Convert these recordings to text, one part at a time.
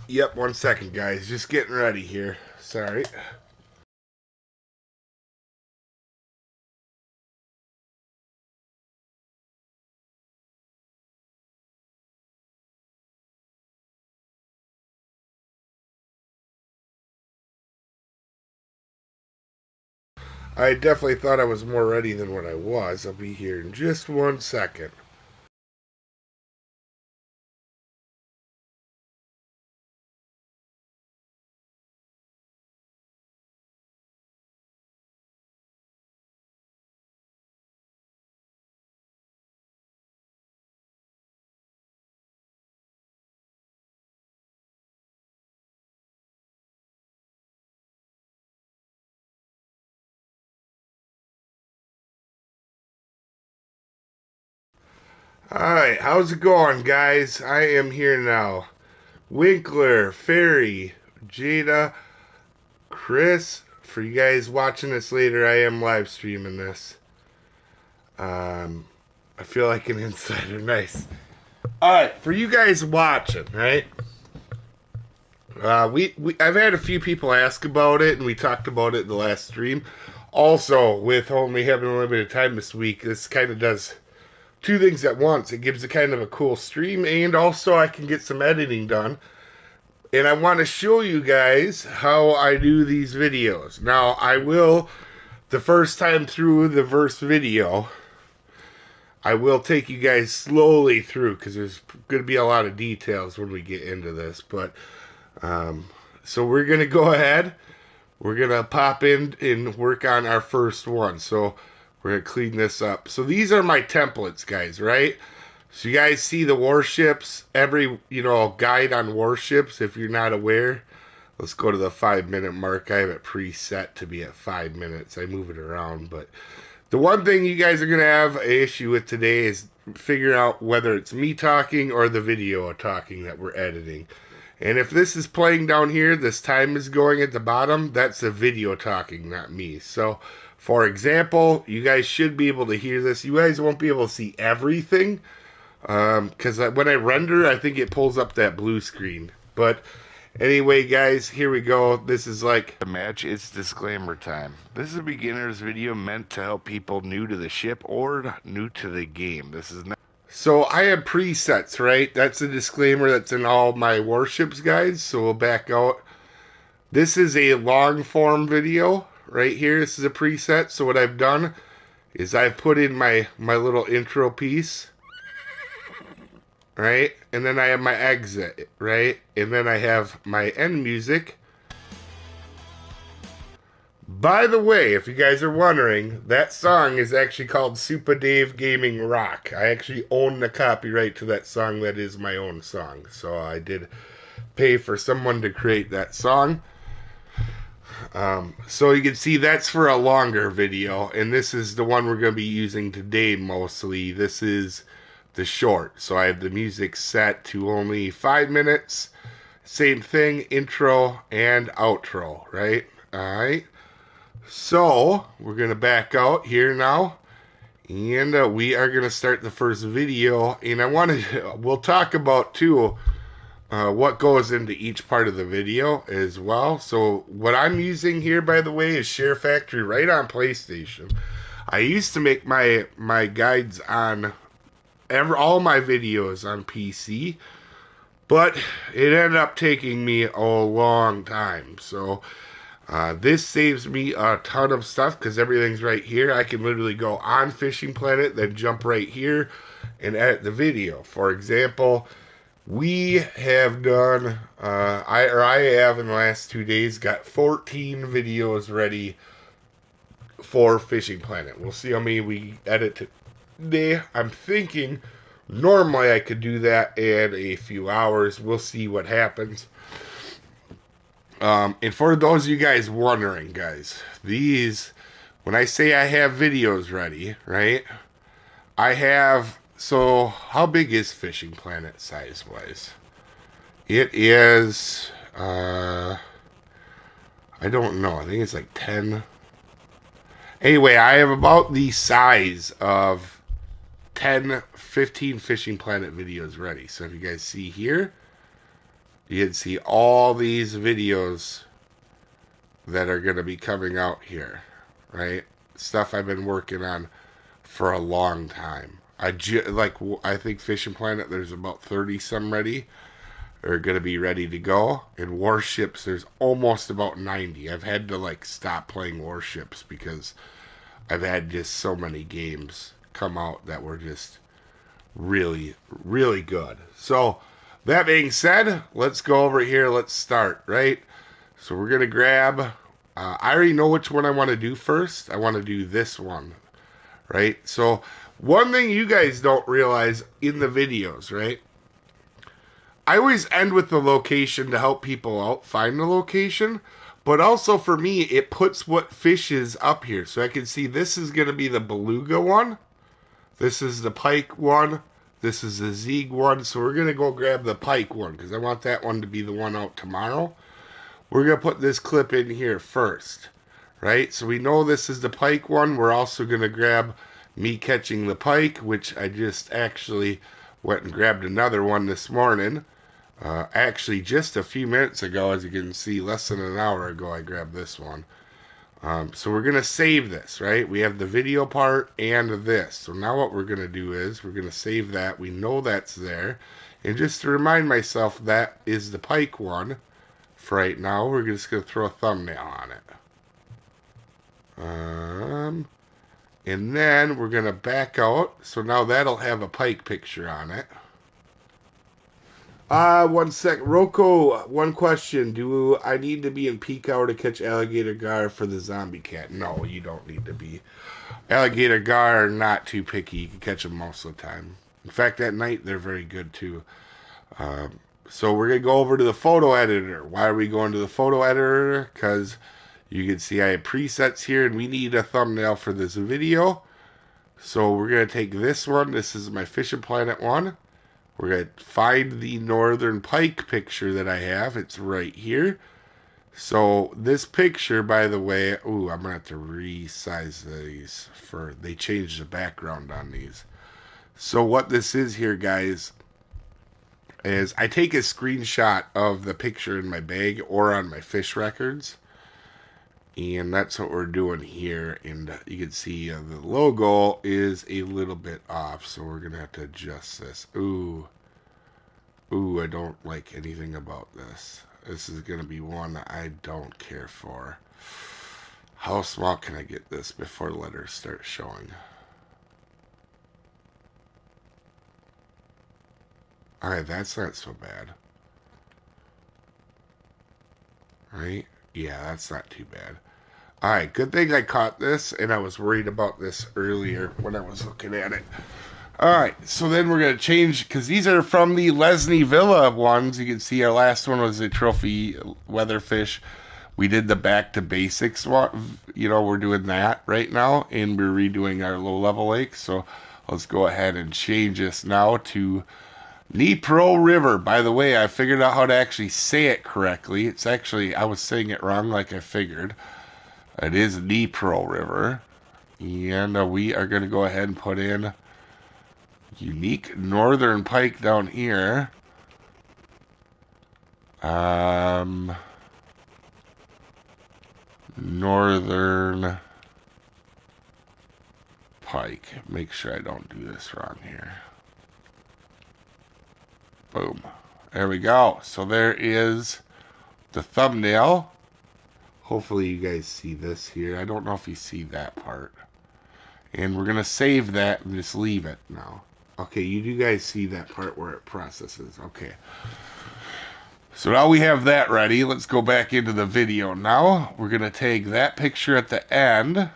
Yep, 1 second, guys. Just getting ready here. Sorry. I definitely thought I was more ready than what I was. I'll be here in just 1 second. Alright, how's it going, guys? I am here now. Winkler, Fairy, Jada, Chris. For you guys watching this later, I am live streaming this. I feel like an insider. Nice. Alright, for you guys watching, right? I've had a few people ask about it, and we talked about it in the last stream. Also, with only having a limited time this week, this kind of does two things at once. It gives a kind of a cool stream, and also I can get some editing done. And I want to show you guys how I do these videos. Now, I will, the first time through the verse video, I will take you guys slowly through because there's going to be a lot of details when we get into this. But so we're going to go ahead. We're going to pop in and work on our first one. So we're going to clean this up. So these are my templates, guys, right? So you guys see the warships, every, guide on warships, if you're not aware. Let's go to the 5-minute mark. I have it preset to be at 5 minutes. I move it around, but the one thing you guys are going to have an issue with today is figuring out whether it's me talking or the video talking that we're editing. And if this is playing down here, this time is going at the bottom, that's the video talking, not me. So, for example, you guys should be able to hear this. You guys won't be able to see everything, because when I render, I think it pulls up that blue screen. But anyway, guys, here we go. This is like the match. It's disclaimer time. This is a beginner's video meant to help people new to the ship or new to the game. This is not. So I have presets, right? That's a disclaimer that's in all my Warships guides. So we'll back out. This is a long form video right here. This is a preset. So what I've done is I've put in my little intro piece, right? And then I have my exit, right? And then I have my end music. By the way, if you guys are wondering, that song is actually called Soopa-Dave Gaming Rock. I actually own the copyright to that song. That is my own song. So I did pay for someone to create that song. So you can see that's for a longer video. And this is the one we're going to be using today mostly. This is the short. So I have the music set to only 5 minutes. Same thing, intro and outro, right? Alright. So, we're going to back out here now, and we are going to start the first video, and we'll talk about, too, what goes into each part of the video as well. So, what I'm using here, by the way, is Share Factory right on PlayStation. I used to make my guides on all my videos on PC, but it ended up taking me a long time, so this saves me a ton of stuff because everything's right here. I can literally go on Fishing Planet, then jump right here and edit the video. For example, we have done, I have in the last 2 days got 14 videos ready for Fishing Planet. We'll see how many we edit today. I'm thinking normally I could do that in a few hours. We'll see what happens. And for those of you guys wondering, guys, when I say I have videos ready, right? I have, so how big is Fishing Planet size-wise? It is, I don't know. I think it's like 10 Anyway, I have about the size of 10, 15 Fishing Planet videos ready. So if you guys see here, you can see all these videos that are going to be coming out here, right? Stuff I've been working on for a long time. I think Fishing Planet, there's about 30 some ready, are going to be ready to go. In Warships, there's almost about 90. I've had to like stop playing Warships because I've had just so many games come out that were just really, really good. So, that being said, let's go over here. Let's start, right? So, we're going to grab, I already know which one I want to do first. I want to do this one, right? So, one thing you guys don't realize in the videos, right? I always end with the location to help people out find the location. But also for me, it puts what fish is up here. So I can see this is going to be the beluga one. This is the pike one. This is the Zeeg one. So we're going to go grab the pike one because I want that one to be the one out tomorrow. We're going to put this clip in here first, right? So we know this is the pike one. We're also going to grab me catching the pike, which I just actually went and grabbed another one this morning. Actually, just a few minutes ago, as you can see, less than an hour ago, I grabbed this one. So we're going to save this, right? We have the video part and this. So now what we're going to do is we're going to save that. We know that's there. And just to remind myself, that is the pike one. For right now, we're just going to throw a thumbnail on it. And then we're going to back out. So now that'll have a pike picture on it. 1 sec. Rocco, one question. Do I need to be in peak hour to catch alligator gar for the zombie cat? No, you don't need to be. Alligator gar are not too picky. You can catch them most of the time. In fact, at night, they're very good too. So we're going to go over to the photo editor. Why are we going to the photo editor? Because you can see I have presets here, and we need a thumbnail for this video. So we're going to take this one. This is my Fishing Planet one. We're going to find the northern pike picture that I have. It's right here. So this picture, by the way, I'm going to have to resize these they changed the background on these. So what this is here, guys, is I take a screenshot of the picture in my bag or on my fish records. And that's what we're doing here. And you can see the logo is a little bit off. So we're going to have to adjust this. Ooh, I don't like anything about this. This is going to be one that I don't care for. How small can I get this before letters start showing? Alright, that's not so bad. Right? Yeah, that's not too bad. Alright, good thing I caught this, and I was worried about this earlier when I was looking at it. Alright, so then we're going to change, because these are from the Lesney Villa ones. You can see our last one was a trophy weatherfish. We did the back to basics one. We're doing that right now, and we're redoing our low-level lake. So let's go ahead and change this now to Dnipro River. By the way, I figured out how to actually say it correctly. It's actually, I was saying it wrong like I figured. It is Dnipro River. And we are going to go ahead and put in unique northern pike down here. Northern pike. Make sure I don't do this wrong here. Boom. There we go. So there is the thumbnail. Hopefully you guys see this here. I don't know if you see that part. And we're going to save that and just leave it now. Okay, you do guys see that part where it processes. Okay. So now we have that ready. Let's go back into the video now. We're going to take that picture at the end.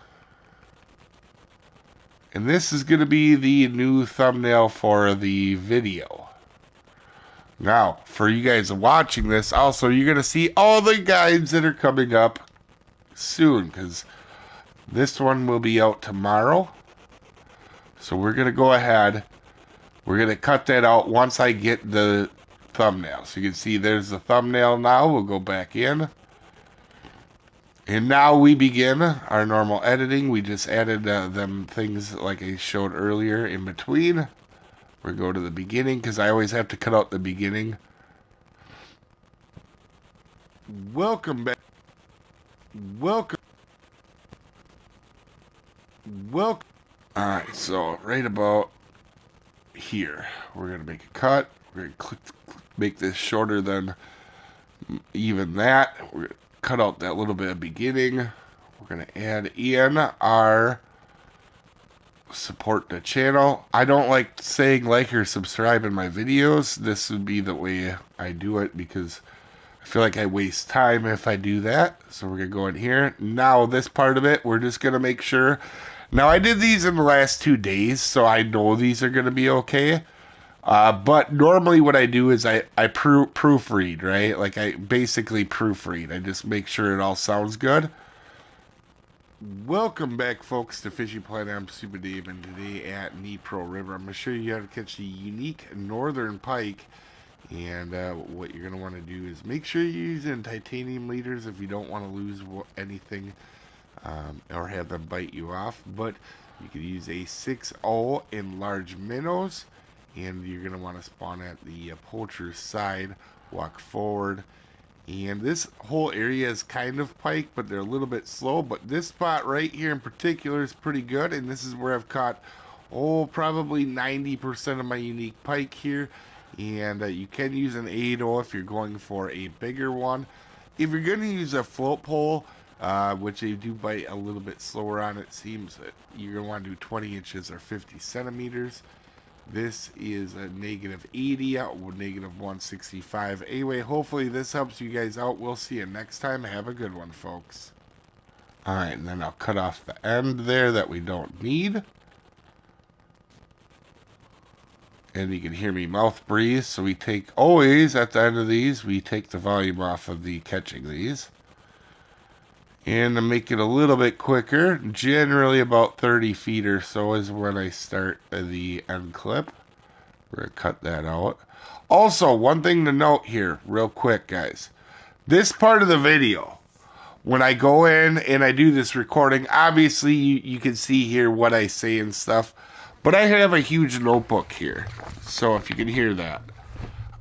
And this is going to be the new thumbnail for the video. Now, for you guys watching this, also, you're going to see all the guides that are coming up soon, because this one will be out tomorrow. So we're going to go ahead. We're going to cut that out once I get the thumbnail. So you can see there's the thumbnail now. We'll go back in. And now we begin our normal editing. We just added them things like I showed earlier in between. We go to the beginning because I always have to cut out the beginning. Welcome back. Welcome. Welcome. Alright, so right about here, we're going to make a cut. We're going to make this shorter than even that. We're going to cut out that little bit of beginning. We're going to add in our support the channel. I don't like saying like or subscribe in my videos. This would be the way I do it because I feel like I waste time if I do that. So we're going to go in here. Now this part of it, we're just going to make sure. Now I did these in the last 2 days, so I know these are going to be okay. But normally what I do is I proofread, right? Like I basically proofread. I just make sure it all sounds good. Welcome back, folks, to Fishing Planet. I'm Soopa-Dave, and today at Dnipro River, I'm going to show you how to catch the unique northern pike. And what you're going to want to do is make sure you're using titanium leaders if you don't want to lose anything or have them bite you off. But you could use a 6-0 in large minnows, and you're going to want to spawn at the poacher's side, walk forward. And this whole area is kind of pike, but they're a little bit slow. But this spot right here in particular is pretty good. And this is where I've caught, probably 90% of my unique pike here. And you can use an 8-0 if you're going for a bigger one. If you're going to use a float pole, which they do bite a little bit slower on, it seems that you're going to want to do 20 inches or 50 centimeters. This is a -80 out with -165. Anyway, hopefully this helps you guys out. We'll see you next time. Have a good one, folks. Alright, and then I'll cut off the end there that we don't need. And you can hear me mouth breathe. So we take, always at the end of these, we take the volume off of the catching these. And to make it a little bit quicker, generally about 30 feet or so is when I start the end clip. We're going to cut that out. Also, one thing to note here, real quick, guys. This part of the video, when I go in and I do this recording, obviously you can see here what I say and stuff. But I have a huge notebook here. So if you can hear that.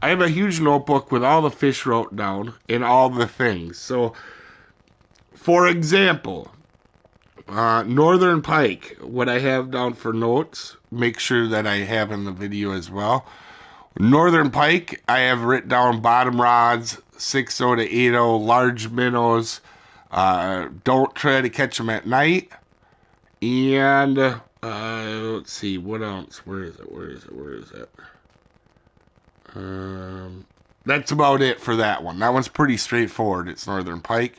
I have a huge notebook with all the fish wrote down and all the things. So, for example, northern pike, what I have down for notes, make sure that I have in the video as well. Northern pike, I have written down bottom rods, 6-0 to 8-0, large minnows. Don't try to catch them at night. And, let's see, what else? Where is it? That's about it for that one. That one's pretty straightforward. It's northern pike.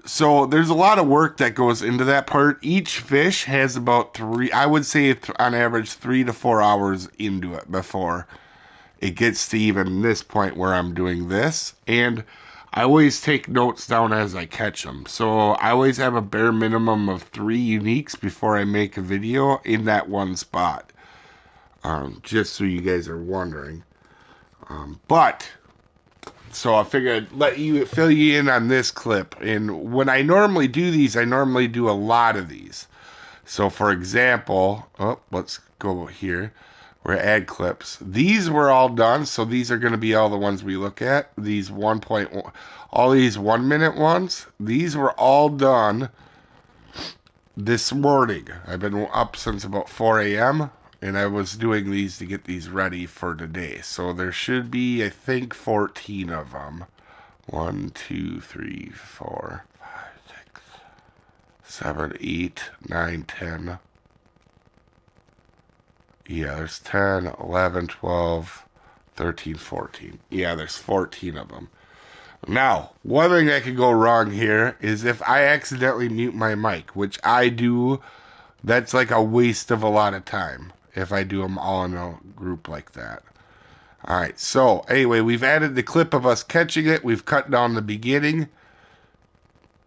So there's a lot of work that goes into that part. Each fish has about I would say on average 3 to 4 hours into it before it gets to even this point where I'm doing this. And I always take notes down as I catch them. So I always have a bare minimum of 3 uniques before I make a video in that one spot. Just so you guys are wondering. So I figured I'd fill you in on this clip. And when I normally do these, I normally do a lot of these. So for example, let's go here. We're gonna add clips. These were all done, so these are going to be all the ones we look at. These 1.1, all these 1 minute ones, these were all done this morning. I've been up since about 4 a.m. and I was doing these to get these ready for today. So there should be, I think, 14 of them. 1, 2, 3, 4, 5, 6, 7, 8, 9, 10. Yeah, there's 10, 11, 12, 13, 14. Yeah, there's 14 of them. Now, one thing that could go wrong here is if I accidentally mute my mic, which I do, that's like a waste of a lot of time if I do them all in a group like that. Alright, so anyway, we've added the clip of us catching it. We've cut down the beginning.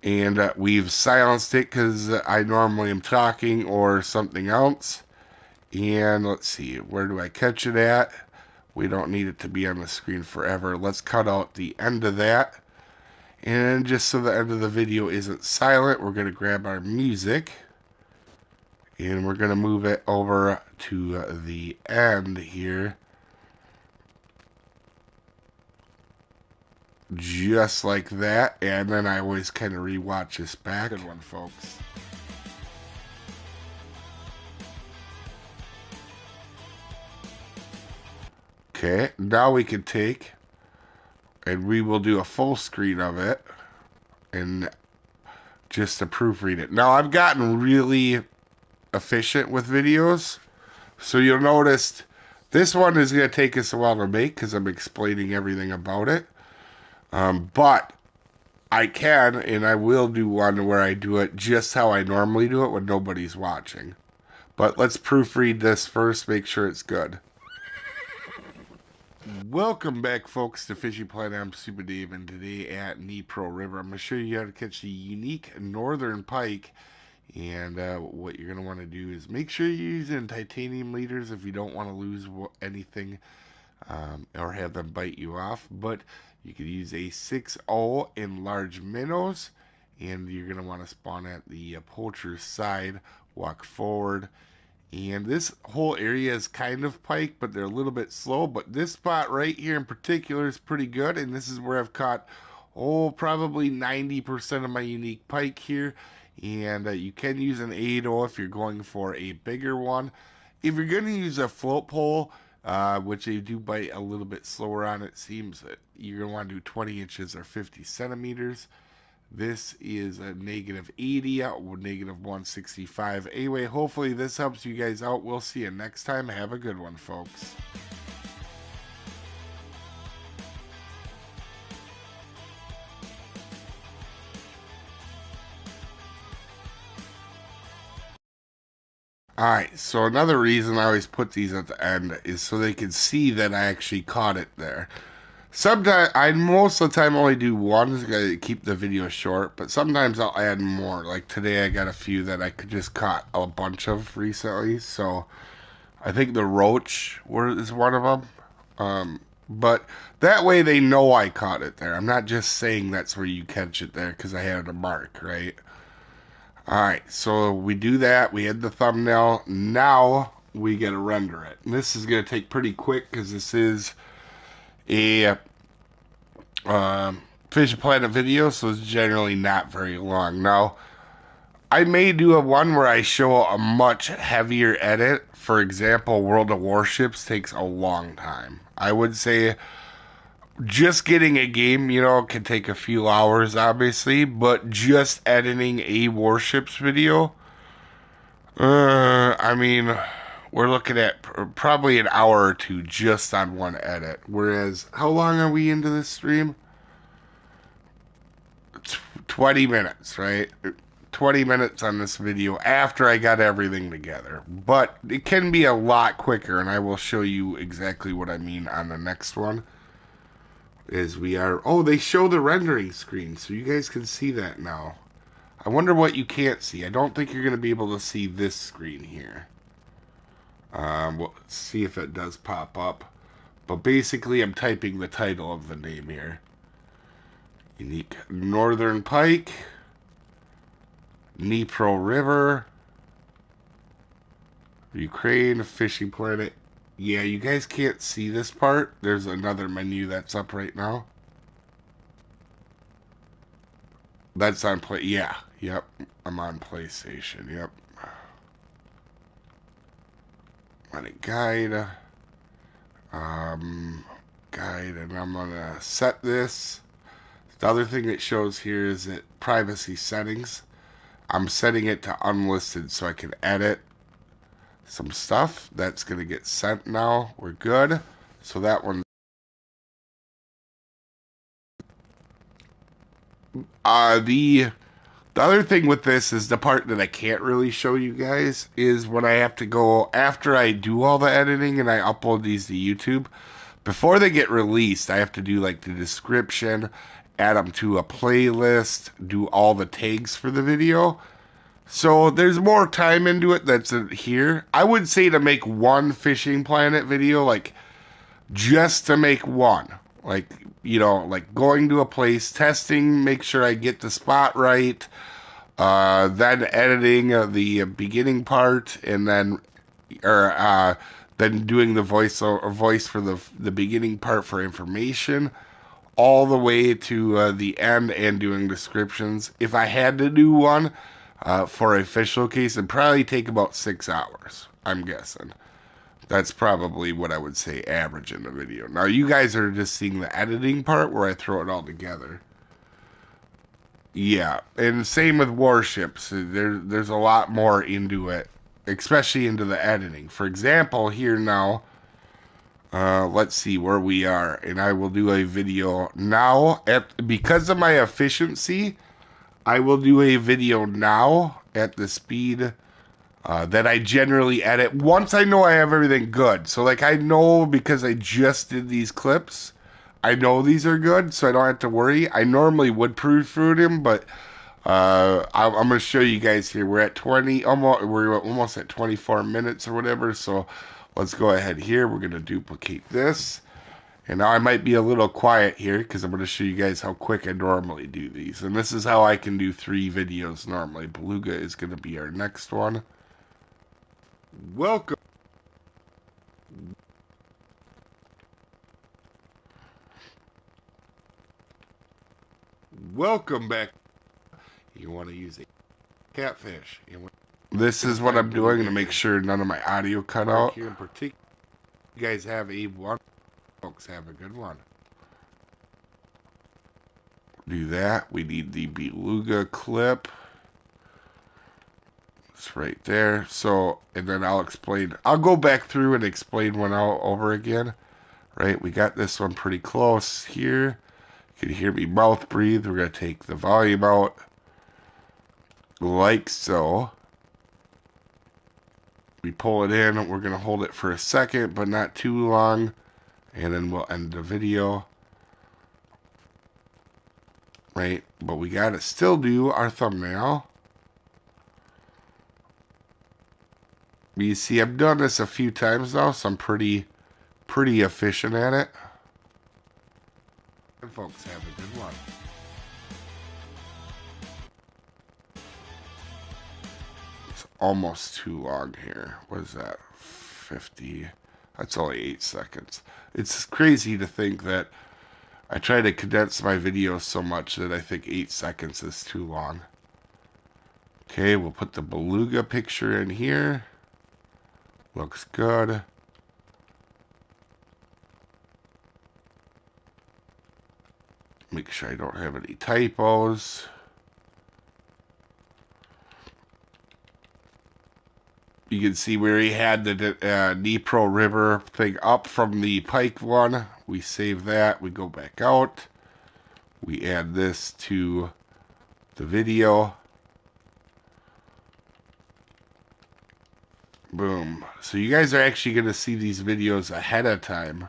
And we've silenced it because I normally am talking or something else. And let's see, where do I catch it at? We don't need it to be on the screen forever. Let's cut out the end of that. And just so the end of the video isn't silent, we're going to grab our music and we're going to move it over to the end here. Just like that. And then I always kind of rewatch this back. Good one, folks. Okay, now we can take and we will do a full screen of it and just to proofread it. Now, I've gotten really efficient with videos, so you'll notice this one is going to take us a while to make because I'm explaining everything about it. But I can and I will do one where I do it just how I normally do it when nobody's watching. But let's proofread this first, make sure it's good. Welcome back, folks, to Fishing Planet. I'm Soopa-Dave, and today at Dnipro River, I'm going to show you how to catch the unique northern pike. And what you're going to want to do is make sure you're using titanium leaders if you don't want to lose anything or have them bite you off. But you could use a 6-0 in large minnows, and you're going to want to spawn at the poacher's side, walk forward. And this whole area is kind of pike, but they're a little bit slow. But this spot right here in particular is pretty good. And this is where I've caught, probably 90% of my unique pike here. And you can use an 8-0 if you're going for a bigger one. If you're going to use a float pole, which they do bite a little bit slower on, it seems, you're going to want to do 20 inches or 50 centimeters. This is a -80 out with -165. Anyway, hopefully this helps you guys out. We'll see you next time. Have a good one, folks. Alright, so another reason I always put these at the end is so they can see that I actually caught it there. Sometimes, most of the time only do one to keep the video short, but sometimes I'll add more. Like today I got a few that I could just caught a bunch of recently, so I think the roach is one of them. But that way they know I caught it there. I'm not just saying that's where you catch it there because I had a mark, right? Alright, so we do that. We add the thumbnail. Now we get to render it. And this is going to take pretty quick because this is a Fishing Planet video, so it's generally not very long. Now, I may do a one where I show a much heavier edit. For example, World of Warships takes a long time. I would say just getting a game, can take a few hours, obviously, but just editing a Warships video, I mean, we're looking at probably an hour or two just on one edit. Whereas, how long are we into this stream? 20 minutes, right? 20 minutes on this video after I got everything together. But it can be a lot quicker, and I will show you exactly what I mean on the next one. They show the rendering screen, so you guys can see that now. I wonder what you can't see. I don't think you're going to be able to see this screen here. We'll see if it does pop up. But basically, I'm typing the title of the name here. Unique Northern Pike, Dnipro River, Ukraine, Fishing Planet. Yeah, you guys can't see this part. There's another menu that's up right now. That's on play. Yeah, yep. I'm on PlayStation. Yep. On a guide. Guide, and I'm gonna set this. The other thing it shows here is that privacy settings. I'm setting it to unlisted so I can edit some stuff. That's going to get sent now. We're good. So that one. The other thing with this is the part that I can't really show you guys is when I have to go after I do all the editing and I upload these to YouTube. Before they get released, I have to do like the description, add them to a playlist, do all the tags for the video. So there's more time into it that's here. I would say to make one Fishing Planet video, like just to make one, Like, you know, like going to a place, testing, make sure I get the spot right, then editing the beginning part, and then doing the voice for the beginning part for information, all the way to the end and doing descriptions. If I had to do one for a fish showcase, it'd probably take about 6 hours, I'm guessing. That's probably what I would say average in the video. Now, you guys are just seeing the editing part where I throw it all together. Yeah, and same with Warships. There's a lot more into it, especially into the editing. For example, here now, let's see where we are, and I will do a video now. Because of my efficiency, I will do a video now at the speed that I generally edit once I know I have everything good. So, like, I know because I just did these clips, I know these are good, so I don't have to worry. I normally would proofread them, but I'm going to show you guys here. We're at we're almost at 24 minutes or whatever. So let's go ahead here. We're going to duplicate this. And now I might be a little quiet here because I'm going to show you guys how quick I normally do these. And this is how I can do 3 videos normally. Beluga is going to be our next one. Welcome. Welcome back. You want to use a catfish. This is what I'm doing to make sure none of my audio cut out. Here in particular, you guys have a one. Folks, have a good one. Do that. We need the beluga clip. It's right there. So, and then I'll explain. I'll go back through and explain one out over again. Right, we got this one pretty close here. You can hear me mouth breathe. We're going to take the volume out like so. We pull it in. We're going to hold it for a second, but not too long. And then we'll end the video. Right, but we got to still do our thumbnail. You see, I've done this a few times now, so I'm pretty efficient at it. And folks, have a good one. It's almost too long here. What is that? 50. That's only 8 seconds. It's crazy to think that I try to condense my videos so much that I think 8 seconds is too long. Okay, we'll put the beluga picture in here. Looks good. Make sure I don't have any typos. You can see where he had the Dnipro River thing up from the pike one. We save that. We go back out. We add this to the video. Boom. So you guys are actually going to see these videos ahead of time,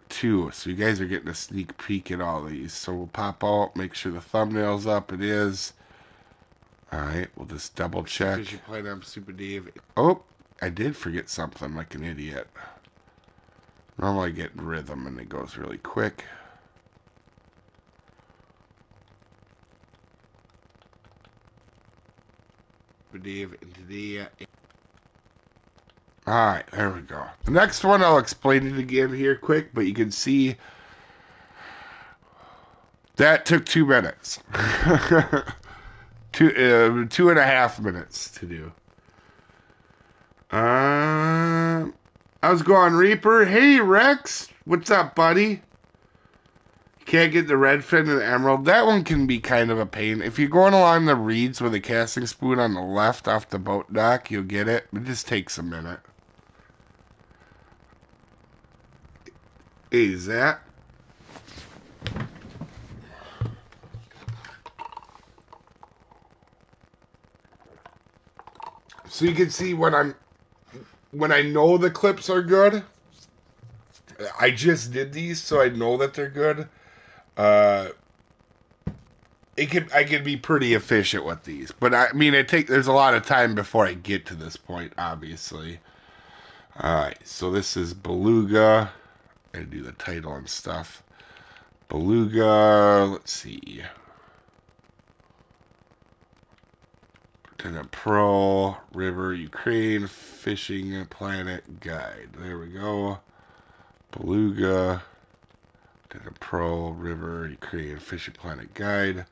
too. So you guys are getting a sneak peek at all these. So we'll pop out, make sure the thumbnail's up. It is. Alright, we'll just double check. Because you played on Soopa-Dave. Oh, I did forget something like an idiot. Normally I get rhythm and it goes really quick. Soopa-Dave and today. Alright, there we go. The next one, I'll explain it again here quick, but you can see that took 2 minutes. 2.5 minutes to do. How's it going, Reaper? Hey, Rex. What's up, buddy? Can't get the redfin and the emerald. That one can be kind of a pain. If you're going along the reeds with a casting spoon on the left off the boat dock, you'll get it. It just takes a minute. Hey, Zach. So you can see when I know the clips are good. I just did these, so I know that they're good. I can be pretty efficient with these, but I mean, there's a lot of time before I get to this point, obviously. All right, so this is beluga, I do the title and stuff. Beluga, let's see. Lieutenant Pro, River, Ukraine, Fishing Planet Guide. There we go. Beluga, Lieutenant Pro, River, Ukraine, Fishing Planet Guide.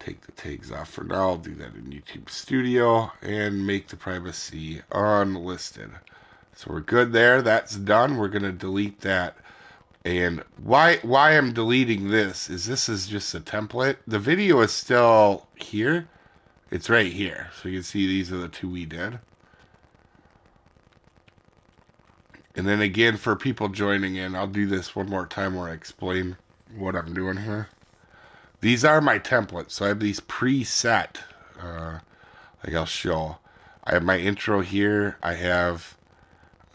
Take the tags off for now. I'll do that in YouTube Studio and make the privacy unlisted. So we're good there. That's done. We're going to delete that. And why I'm deleting this is just a template. The video is still here. It's right here. So you can see these are the two we did. And then again, for people joining in, I'll do this one more time where I explain what I'm doing here. These are my templates. So I have these preset. Like I'll show. I have my intro here. I have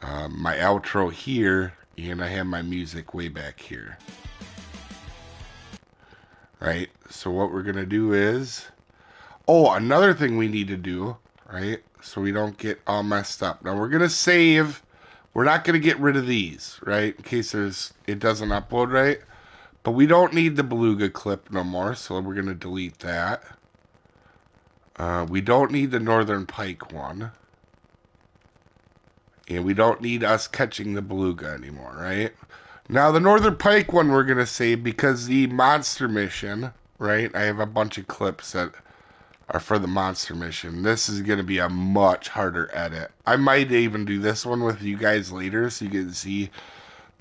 my outro here. And I have my music way back here. Right? So what we're going to do is... Oh, another thing we need to do, right? So we don't get all messed up. Now we're going to save. We're not going to get rid of these, right? In case it doesn't upload right. But we don't need the beluga clip no more. So we're going to delete that. We don't need the northern pike one. And we don't need us catching the beluga anymore, right? Now the northern pike one we're going to save because the monster mission, right? I have a bunch of clips that are for the monster mission. This is going to be a much harder edit. I might even do this one with you guys later so you can see.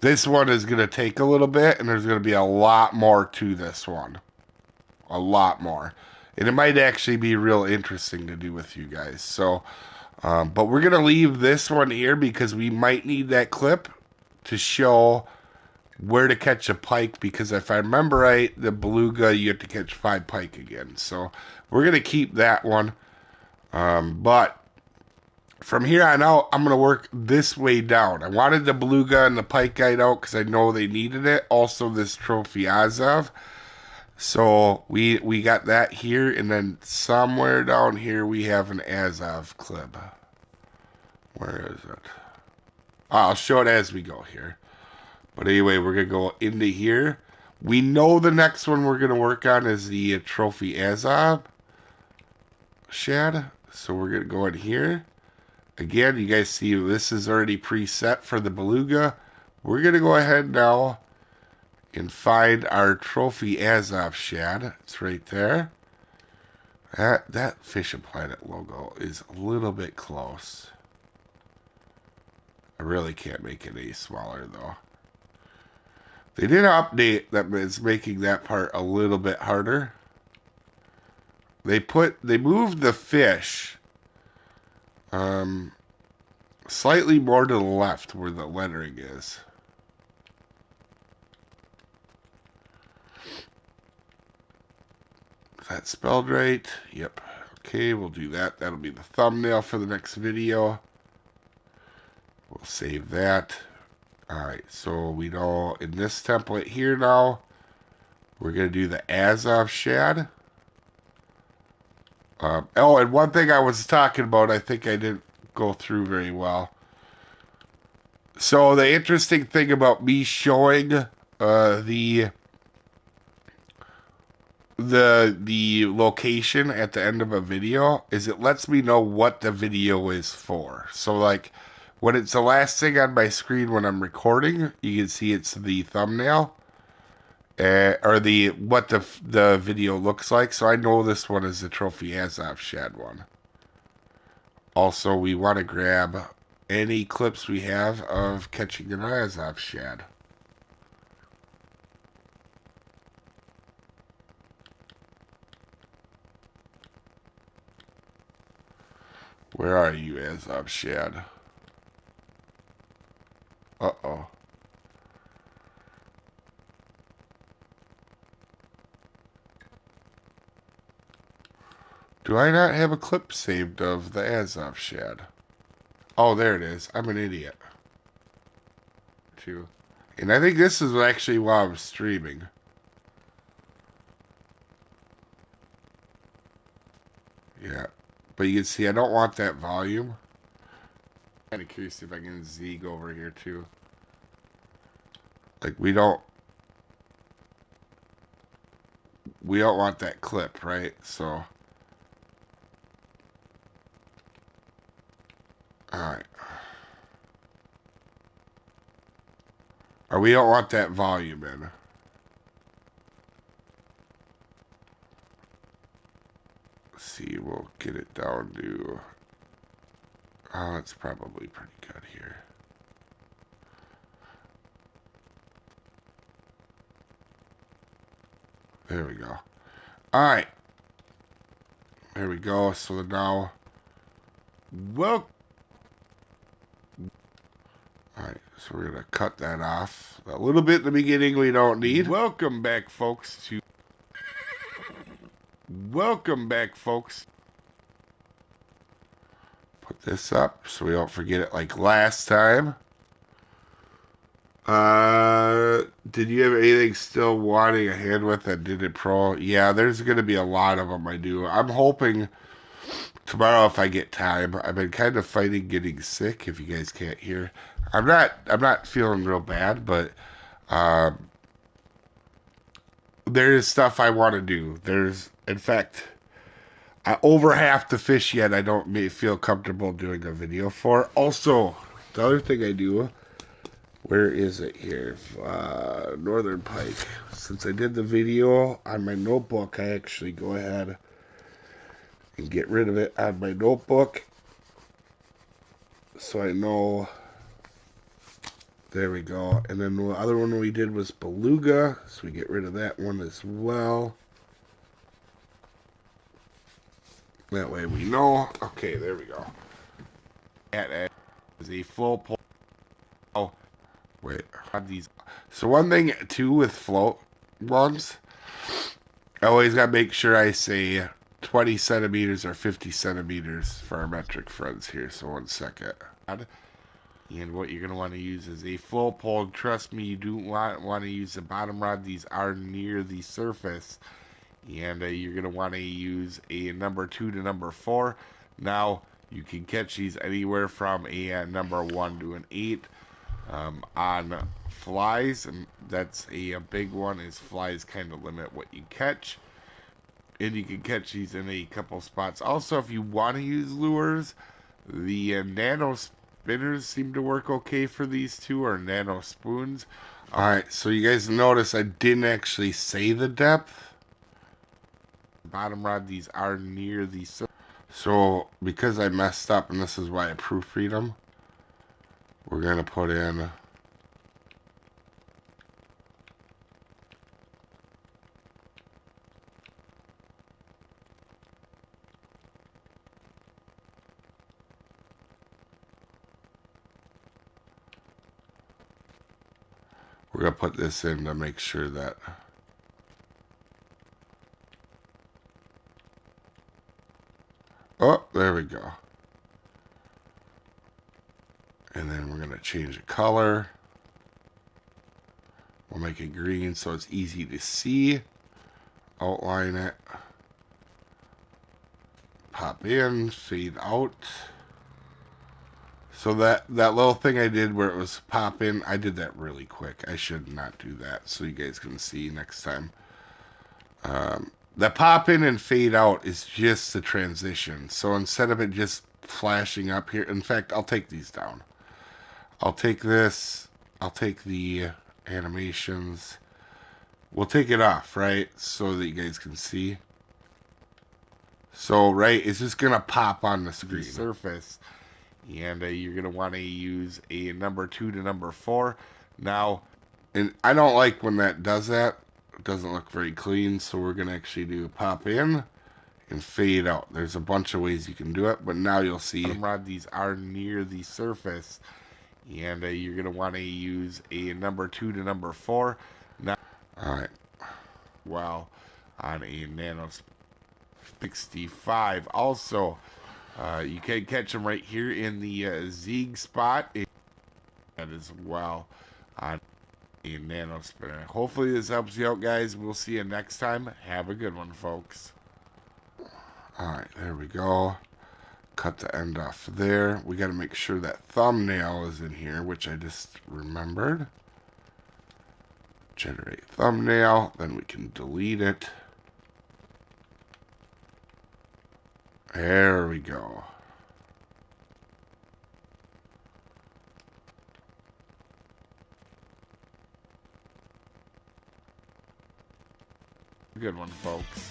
This one is going to take a little bit and there's going to be a lot more to this one. A lot more. And it might actually be real interesting to do with you guys. So, but we're going to leave this one here because we might need that clip to show where to catch a pike, because if I remember right, the beluga, you have to catch 5 pike again. So we're going to keep that one. But from here on out, I'm going to work this way down. I wanted the beluga and the pike guide out because I know they needed it. Also, this trophy Azov. So we got that here, and then somewhere down here we have an Azov clip. Where is it? I'll show it as we go here. But anyway, we're going to go into here. We know the next one we're going to work on is the trophy Azov shad. So we're going to go in here. Again, you guys see this is already preset for the beluga. We're going to go ahead now and find our trophy Azov shad. It's right there. That Fishing Planet logo is a little bit close. I really can't make it any smaller though. They did an update that is making that part a little bit harder. They moved the fish slightly more to the left where the lettering is. Is that spelled right? Yep. Okay, we'll do that. That'll be the thumbnail for the next video. We'll save that. Alright, so we know in this template here now, we're going to do the Azov shad. Oh, and one thing I was talking about, I think I didn't go through very well. So the interesting thing about me showing the location at the end of a video is it lets me know what the video is for. So like when it's the last thing on my screen when I'm recording, you can see it's the thumbnail or what the video looks like. So I know this one is the trophy Azov shad one. Also, we want to grab any clips we have of catching an Azov shad. Where are you, Azov shad? Uh-oh. Do I not have a clip saved of the Azov shad? Oh, there it is. I'm an idiot. Too. And I think this is actually while I'm streaming. Yeah. But you can see I don't want that volume. Kind of curious if I can zig over here too. Like we don't want that clip, right? So, all right. Or we don't want that volume in. Let's see, we'll get it down to, oh, it's probably pretty good here. There we go. All right. There we go. So now, well, all right. So we're gonna cut that off. A little bit in the beginning we don't need. Welcome back, folks. Put this up so we don't forget it like last time. Did you have anything still wanting a hand with that did it pro? Yeah, there's gonna be a lot of them I do. I'm hoping tomorrow if I get time. I've been kind of fighting getting sick, if you guys can't hear. I'm not feeling real bad, but um there is stuff I want to do. There's in fact over half the fish yet I don't feel comfortable doing a video for. Also, the other thing I do, where is it here? Northern pike. Since I did the video on my notebook, I actually go ahead and get rid of it on my notebook so I know. There we go. And then the other one we did was beluga, so we get rid of that one as well. That way we know. Okay, there we go. That is a full pull. Oh, wait. These. So one thing too with float ones, I always gotta make sure I say 20 centimeters or 50 centimeters for our metric friends here. So 1 second. And what you're going to want to use is a full pull. Trust me, you do want to use the bottom rod. These are near the surface. And you're going to want to use a number 2 to number 4. Now, you can catch these anywhere from a number 1 to an 8 on flies. And that's a big one, is flies kind of limit what you catch. And you can catch these in a couple spots. Also, if you want to use lures, the nano spinners seem to work okay for these two, or nano spoons. Alright, so you guys notice I didn't actually say the depth. Bottom rod, these are near the surface. So, because I messed up, and this is why I proofread them, we're going to put in this in to make sure that oh, there we go. And then we're going to change the color. We'll make it green so it's easy to see. Outline it. Pop in, fade out. So that little thing I did where it was pop in, I did that really quick. I should not do that, so you guys can see next time. The pop in and fade out is just the transition. So instead of it just flashing up here, in fact, I'll take these down. I'll take this, I'll take the animations. We'll take it off, right? So that you guys can see. So, right, it's just going to pop on the screen. Surface. And you're going to want to use a number 2 to number 4. Now, and I don't like when that does that. It doesn't look very clean, so we're going to actually do pop in and fade out. There's a bunch of ways you can do it, but now you'll see. Rod, these are near the surface. And you're going to want to use a number 2 to number 4. Now, all right. Wow. On a nano 65. Also, you can catch them right here in the Zieg spot. That as well on a nano spinner. Hopefully this helps you out, guys. We'll see you next time. Have a good one, folks. Alright, there we go. Cut the end off there. We got to make sure that thumbnail is in here, which I just remembered. Generate thumbnail, then we can delete it. There we go. Good one, folks.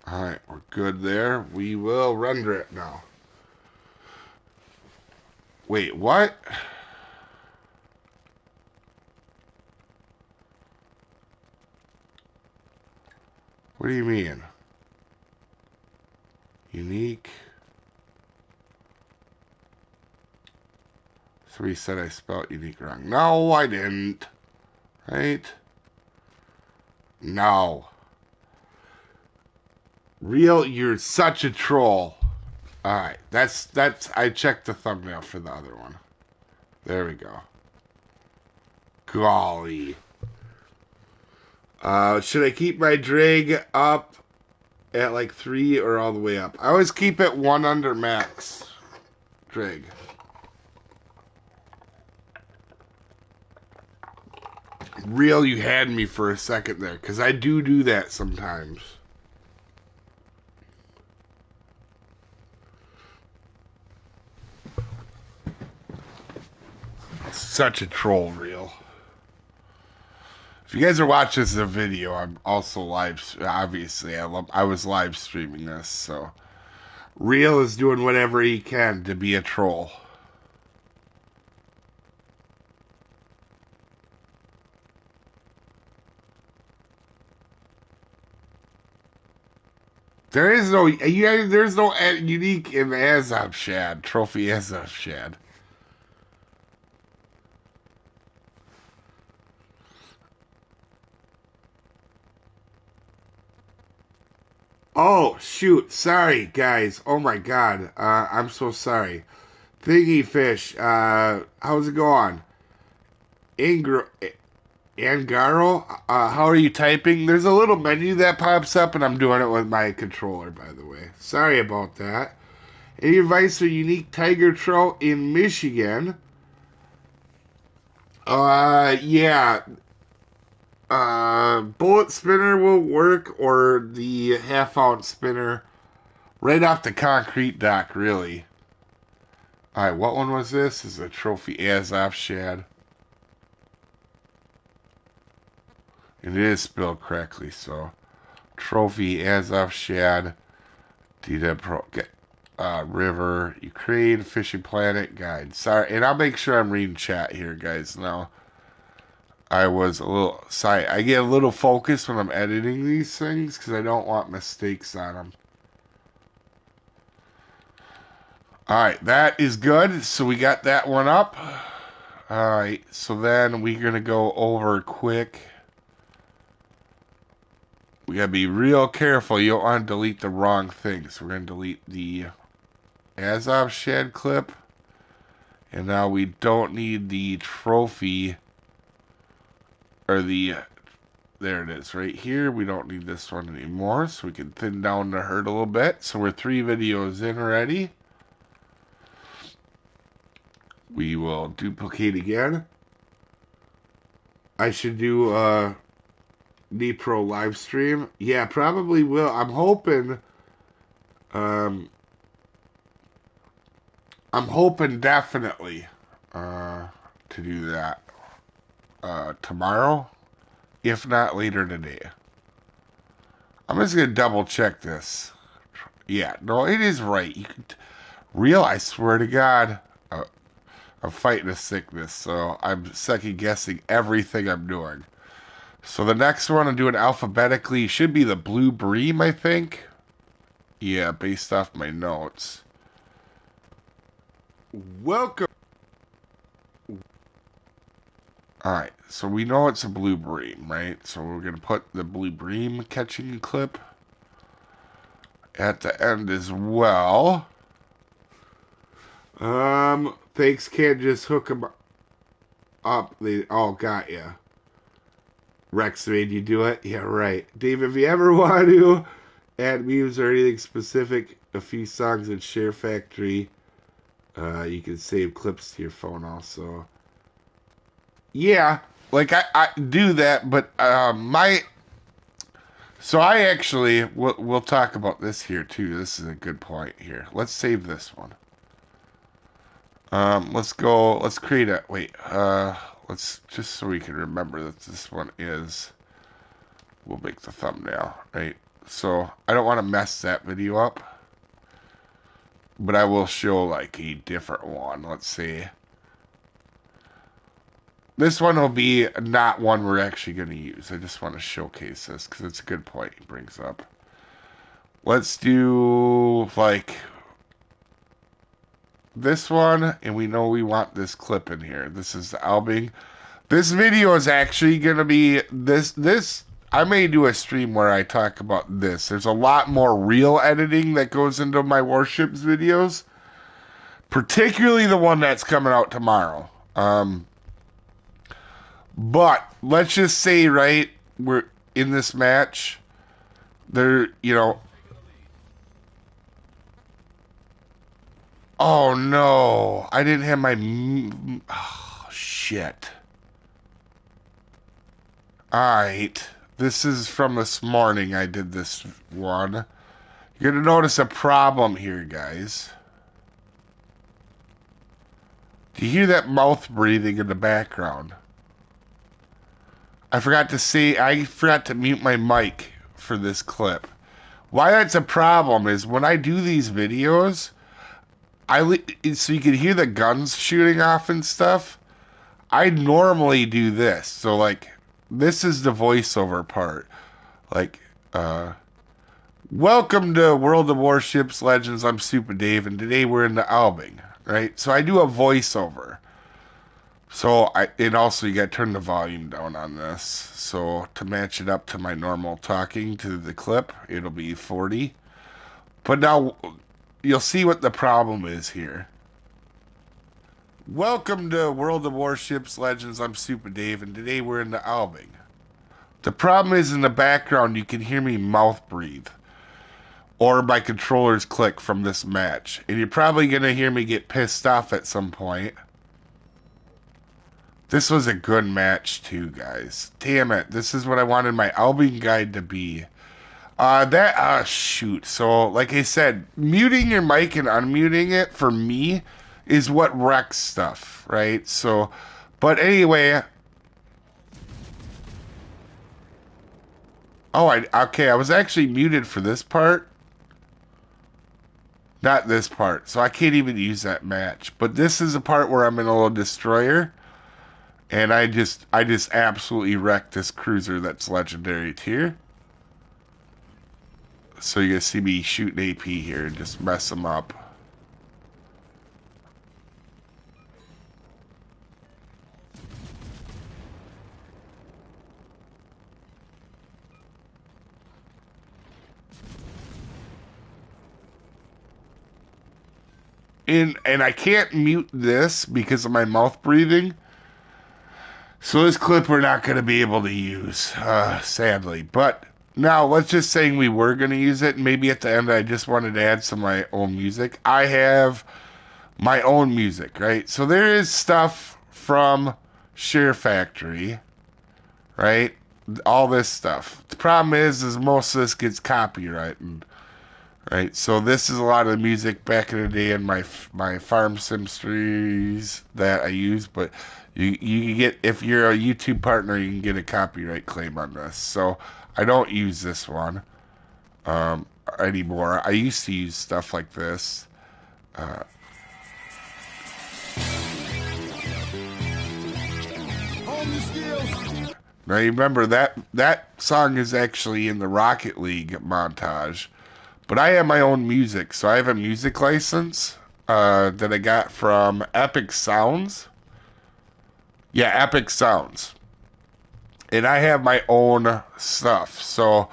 Alright, we're good there. We will render it now. Wait, what? What do you mean? Unique. Somebody said I spelled unique wrong. No, I didn't. Right? No. Real, you're such a troll. Alright, that's I checked the thumbnail for the other one. There we go. Golly. Should I keep my drag up at like 3 or all the way up? I always keep it 1 under max drag. Real, you had me for a second there, because I do that sometimes. Such a troll, Real. If you guys are watching this video, I'm also live. Obviously, I was live streaming this, so Real is doing whatever he can to be a troll. There's no unique in Azov Shad, trophy Azov Shad. Oh, shoot. Sorry, guys. Oh, my God. I'm so sorry. Thingy Fish. How's it going? Angaro? How are you typing? There's a little menu that pops up, and I'm doing it with my controller, by the way. Sorry about that. Any advice for unique tiger trout in Michigan? Yeah. Bullet spinner will work, or the half-ounce spinner right off the concrete dock, really. Alright, what one was this? This is a trophy Azov Shad. And it is spelled correctly, so trophy Azov Shad, River, Ukraine, Fishing Planet Guide. Sorry, and I'll make sure I'm reading chat here, guys. Now, I was a little sorry. I get a little focused when I'm editing these things because I don't want mistakes on them. Alright, that is good. So we got that one up. Alright, so then we're going to go over quick. We got to be real careful. You don't want to delete the wrong thing. So we're going to delete the Azov Shad clip. And now we don't need the trophy, or there it is right here. We don't need this one anymore. So we can thin down the herd a little bit. So we're 3 videos in already. We will duplicate again. I should do Pro live stream. Yeah, probably will. I'm hoping definitely to do that tomorrow, if not later today. I'm just gonna double check this. Yeah, no, it is right. You can Real, I swear to God, I'm fighting a sickness, so I'm second guessing everything I'm doing. So the next one I'm doing alphabetically should be the blue bream, I think. Yeah, based off my notes. Welcome. Alright, so we know it's a blue bream, right? So we're going to put the blue bream catching clip at the end as well. Thanks, can't just hook them up. They all got ya. Rex made you do it? Yeah, right. Dave, if you ever want to add memes or anything specific, a few songs in Share Factory, you can save clips to your phone also. Yeah, like I do that, but so I actually we'll talk about this here too. This is a good point here. Let's save this one. Let's create a let's just so we can remember that this one is, we'll make the thumbnail, right? So I don't want to mess that video up, but I will show like a different one. Let's see. This one will be not one we're actually going to use. I just want to showcase this because it's a good point he brings up. Let's do like this one, and we know we want this clip in here. This is the albing. This video is actually going to be this. I may do a stream where I talk about this. There's a lot more real editing that goes into my Warships videos, particularly the one that's coming out tomorrow. But let's just say, right, we're in this match. There, you know. Oh no, I didn't have my. Oh shit. Alright, this is from this morning. I did this one. You're gonna notice a problem here, guys. Do you hear that mouth breathing in the background? I forgot to mute my mic for this clip. Why that's a problem is when I do these videos, so you can hear the guns shooting off and stuff. I normally do this. So like, this is the voiceover part. Like, welcome to World of Warships Legends. I'm Soopa-Dave, and today we're in the albing, right? So I do a voiceover. So and also you got to turn the volume down on this. So to match it up to my normal talking to the clip, it'll be 40. But now you'll see what the problem is here. Welcome to World of Warships Legends. I'm Soopa-Dave, and today we're in the albing. The problem is in the background you can hear me mouth breathe, or my controllers click from this match, and you're probably gonna hear me get pissed off at some point. This was a good match too, guys. Damn it. This is what I wanted my albing guide to be. Shoot. So, like I said, muting your mic and unmuting it, for me, is what wrecks stuff, right? So, but anyway. Okay, I was actually muted for this part. Not this part. So I can't even use that match. But this is a part where I'm in a little destroyer. And I just absolutely wrecked this cruiser that's legendary tier. So you're going to see me shooting AP here and just mess them up. And I can't mute this because of my mouth breathing. So this clip we're not going to be able to use, sadly. But now, let's just say we were going to use it. And maybe at the end I just wanted to add some of my own music. I have my own music, right? So there is stuff from Share Factory, right? All this stuff. The problem is most of this gets copyrighted, right? So this is a lot of the music back in the day in my farm sim series that I use, but you get, if you're a YouTube partner, you can get a copyright claim on this. So I don't use this one anymore. I used to use stuff like this. Now you remember that song is actually in the Rocket League montage, but I have my own music, so I have a music license that I got from Epic Sounds. Yeah, Epic Sounds. And I have my own stuff. So,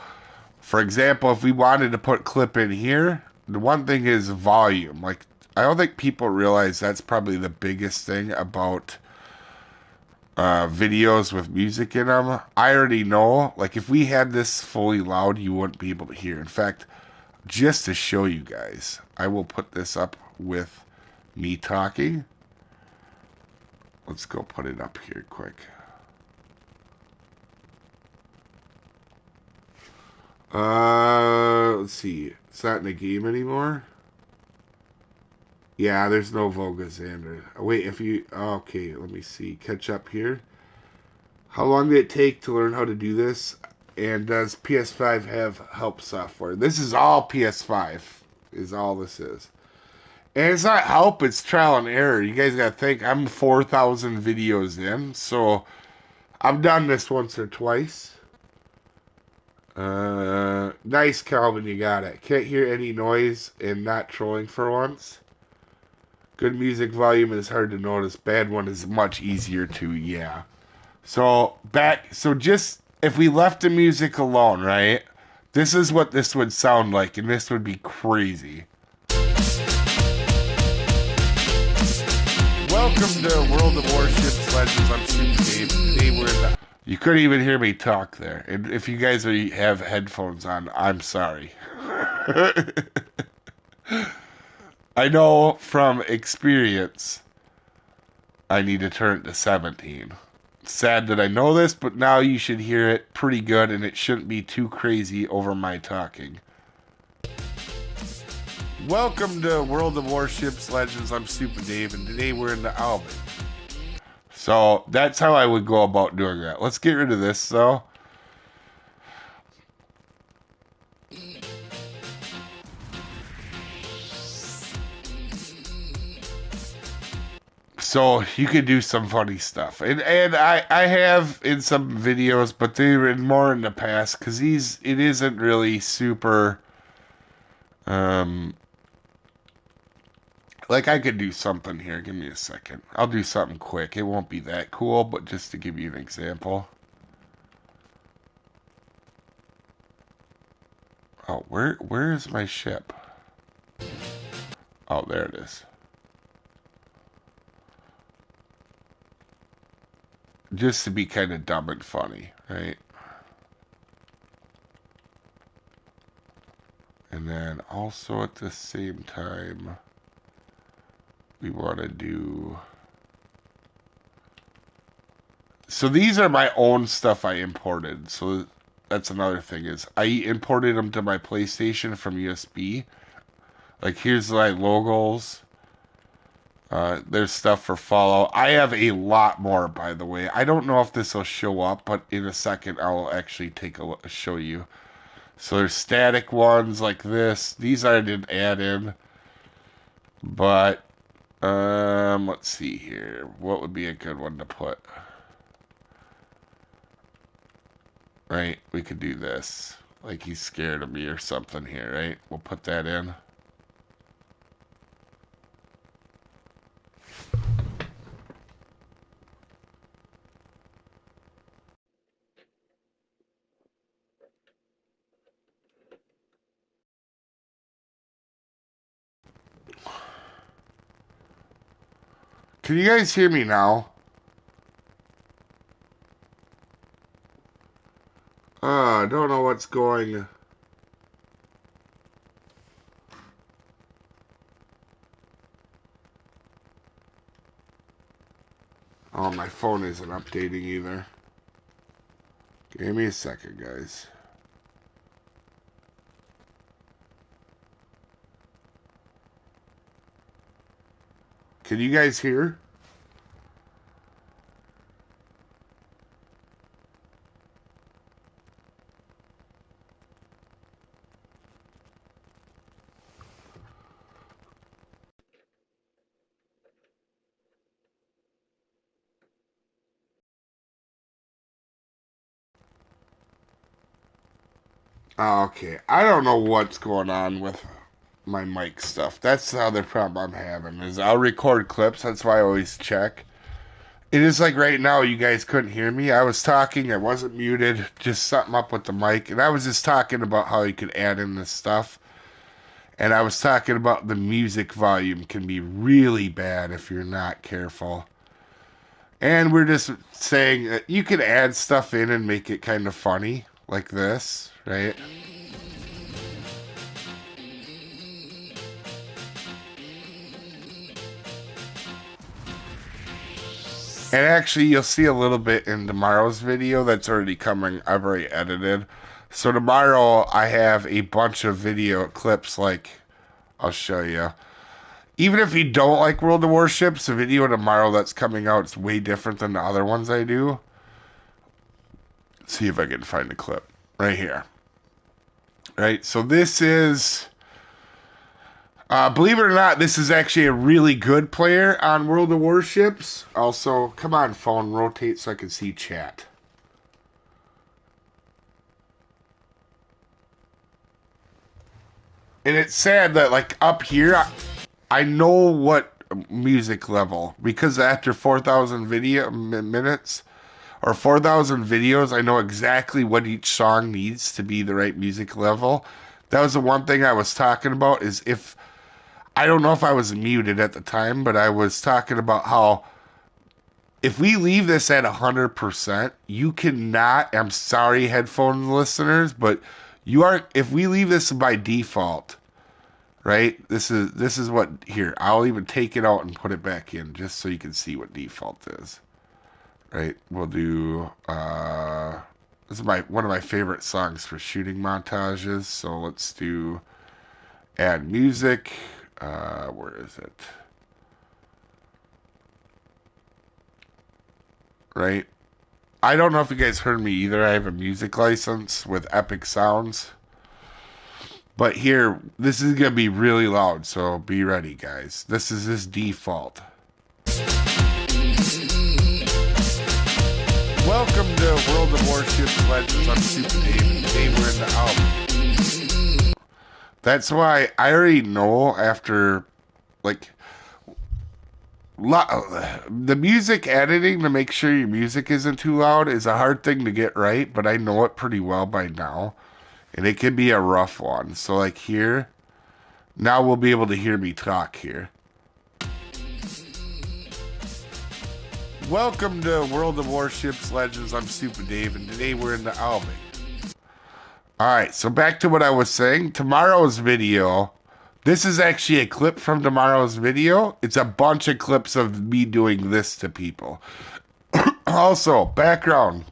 for example, if we wanted to put clip in here, the one thing is volume. Like, I don't think people realize that's probably the biggest thing about videos with music in them. I already know, like if we had this fully loud, you wouldn't be able to hear. In fact, just to show you guys, I will put this up with me talking. Let's go put it up here quick. Let's see. It's not in the game anymore. Yeah, there's no Volga-Xander. Wait, if you... Okay, let me see. Catch up here. How long did it take to learn how to do this? And does PS5 have help software? This is all PS5, is all this is. And it's not help, it's trial and error. You guys gotta think, I'm 4,000 videos in, so I've done this once or twice. Nice, Calvin, you got it. Can't hear any noise and not trolling for once. Good music volume is hard to notice. Bad one is much easier to, yeah. So just if we left the music alone, right? This is what this would sound like, and this would be crazy. Welcome to World of Warships Legends. I'm Soopa-Dave. Today we're in the... You couldn't even hear me talk there. And if you guys have headphones on, I'm sorry. I know from experience I need to turn it to 17. Sad that I know this, but now you should hear it pretty good, and it shouldn't be too crazy over my talking. Welcome to World of Warships Legends. I'm Soopa-Dave, and today we're in the Alvin. So that's how I would go about doing that. Let's get rid of this, though. So you can do some funny stuff, and I have in some videos, but they were more in the past because it isn't really super. Like I could do something here. Give me a second. I'll do something quick. It won't be that cool, but just to give you an example. Oh, where is my ship? Oh, there it is. Just to be kind of dumb and funny, right? And then also at the same time, we want to do... So these are my own stuff I imported. So that's another thing is I imported them to my PlayStation from USB. Like here's my logos. There's stuff for follow. I have a lot more, by the way. I don't know if this will show up, but in a second I'll actually take a look, show you. So there's static ones like this. These I didn't add in, but let's see here. What would be a good one to put? Right, we could do this. Like he's scared of me or something here, right? We'll put that in. Can you guys hear me now? I don't know what's going. Oh, my phone isn't updating either. Give me a second, guys. Can you guys hear? Oh, okay. I don't know what's going on with my mic stuff. That's the other problem I'm having is I'll record clips. That's why I always check. It is like right now you guys couldn't hear me. I was talking. I wasn't muted. Just something up with the mic. And I was just talking about how you could add in this stuff. And I was talking about the music volume can be really bad if you're not careful. And we're just saying that you can add stuff in and make it kind of funny, like this, right? And actually, you'll see a little bit in tomorrow's video that's already coming. I've already edited. So tomorrow, I have a bunch of video clips, like, I'll show you. Even if you don't like World of Warships, the video tomorrow that's coming out is way different than the other ones I do. Let's see if I can find a clip. Right here. Right, so this is... believe it or not, this is actually a really good player on World of Warships. Also, come on, phone, rotate so I can see chat. And it's sad that, like, up here, I know what music level, because after 4,000 video minutes, or 4,000 videos, I know exactly what each song needs to be the right music level. That was the one thing I was talking about, is if... I don't know if I was muted at the time, but I was talking about how if we leave this at 100%, you cannot, I'm sorry, headphone listeners, but you are, if we leave this by default, right? This is what, here, I'll even take it out and put it back in just so you can see what default is. Right? We'll do, this is one of my favorite songs for shooting montages, so let's do add music. Where is it? Right? I don't know if you guys heard me either. I have a music license with Epic Sounds. But here, this is going to be really loud, so be ready, guys. This is this default. Welcome to World of Warships Legends. I'm Soopa-Dave. Today we're in the album. That's why I already know after, like, the music editing to make sure your music isn't too loud is a hard thing to get right, but I know it pretty well by now. And it can be a rough one. So, like, here, now we'll be able to hear me talk here. Welcome to World of Warships Legends. I'm Soopa-Dave, and today we're in the album. Alright, so back to what I was saying. Tomorrow's video, this is actually a clip from tomorrow's video. It's a bunch of clips of me doing this to people. Also, background.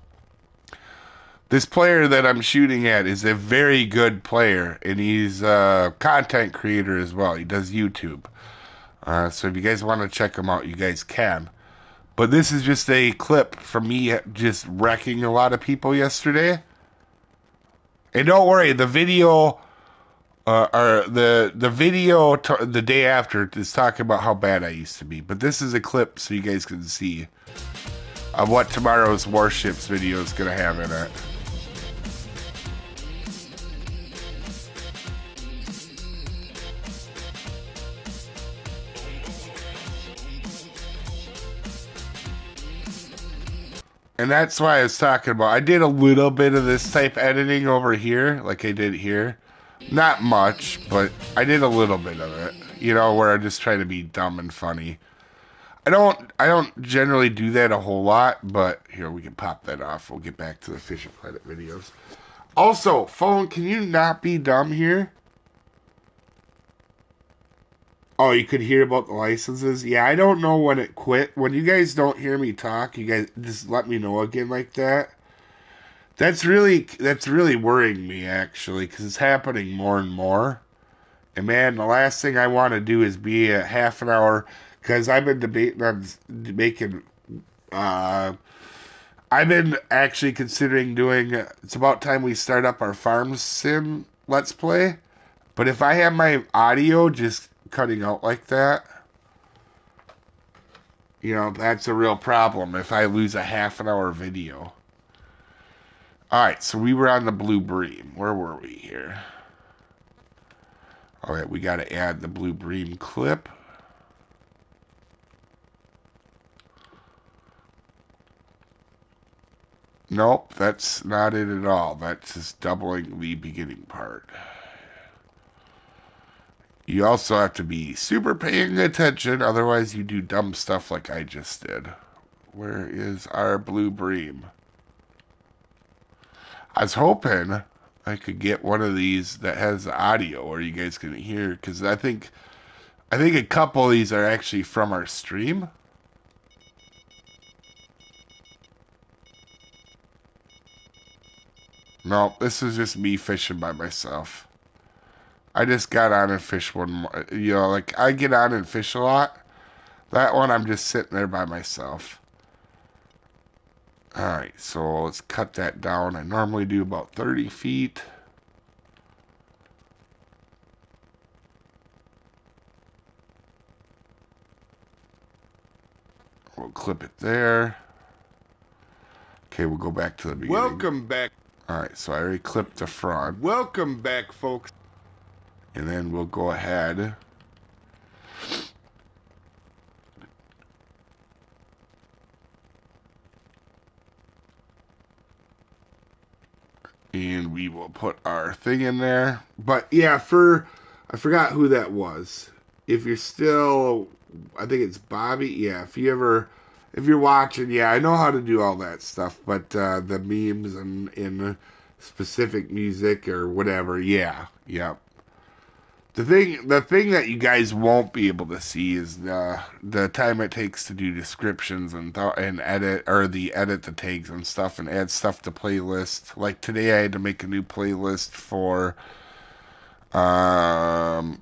This player that I'm shooting at is a very good player, and he's a content creator as well. He does YouTube. So if you guys want to check him out, you guys can. But this is just a clip from me just wrecking a lot of people yesterday. And don't worry, the video, or the video the day after is talking about how bad I used to be. But this is a clip so you guys can see of what tomorrow's Warships video is going to have in it. And that's why I was talking about, I did a little bit of this type editing over here, like I did here. Not much, but I did a little bit of it. You know, where I just try to be dumb and funny. I don't generally do that a whole lot, but here, we can pop that off. We'll get back to the Fishing Planet videos. Also, phone, can you not be dumb here? Oh, you could hear about the licenses? Yeah, I don't know when it quit. When you guys don't hear me talk, you guys just let me know again like that. That's really worrying me, actually, because it's happening more and more. And man, the last thing I want to do is be a half an hour, because I've been debating on making, I've been actually considering doing, it's about time we start up our farm sim let's play. But if I have my audio just cutting out like that, you know, that's a real problem if I lose a half an hour video. Alright, so we were on the blue bream. Where were we here? Alright, we got to add the blue bream clip. Nope, that's not it at all. That's just doubling the beginning part. You also have to be super paying attention, otherwise you do dumb stuff like I just did. Where is our blue bream? I was hoping I could get one of these that has the audio where you guys can hear, because I think a couple of these are actually from our stream. No, this is just me fishing by myself. I just got on and fished one, you know, like I get on and fish a lot. That one I'm just sitting there by myself. Alright, so let's cut that down. I normally do about 30 feet. We'll clip it there. Okay, we'll go back to the beginning. Welcome back. Alright, so I already clipped the front. Welcome back, folks. And then we'll go ahead and we will put our thing in there. But yeah, I forgot who that was. If you're still, I think it's Bobby. Yeah, if you're watching, yeah, I know how to do all that stuff. But the memes and in specific music or whatever, yeah. The thing that you guys won't be able to see is the time it takes to do descriptions and edit, or the edit the tags and stuff, and add stuff to playlist. Like today, I had to make a new playlist for Dnipro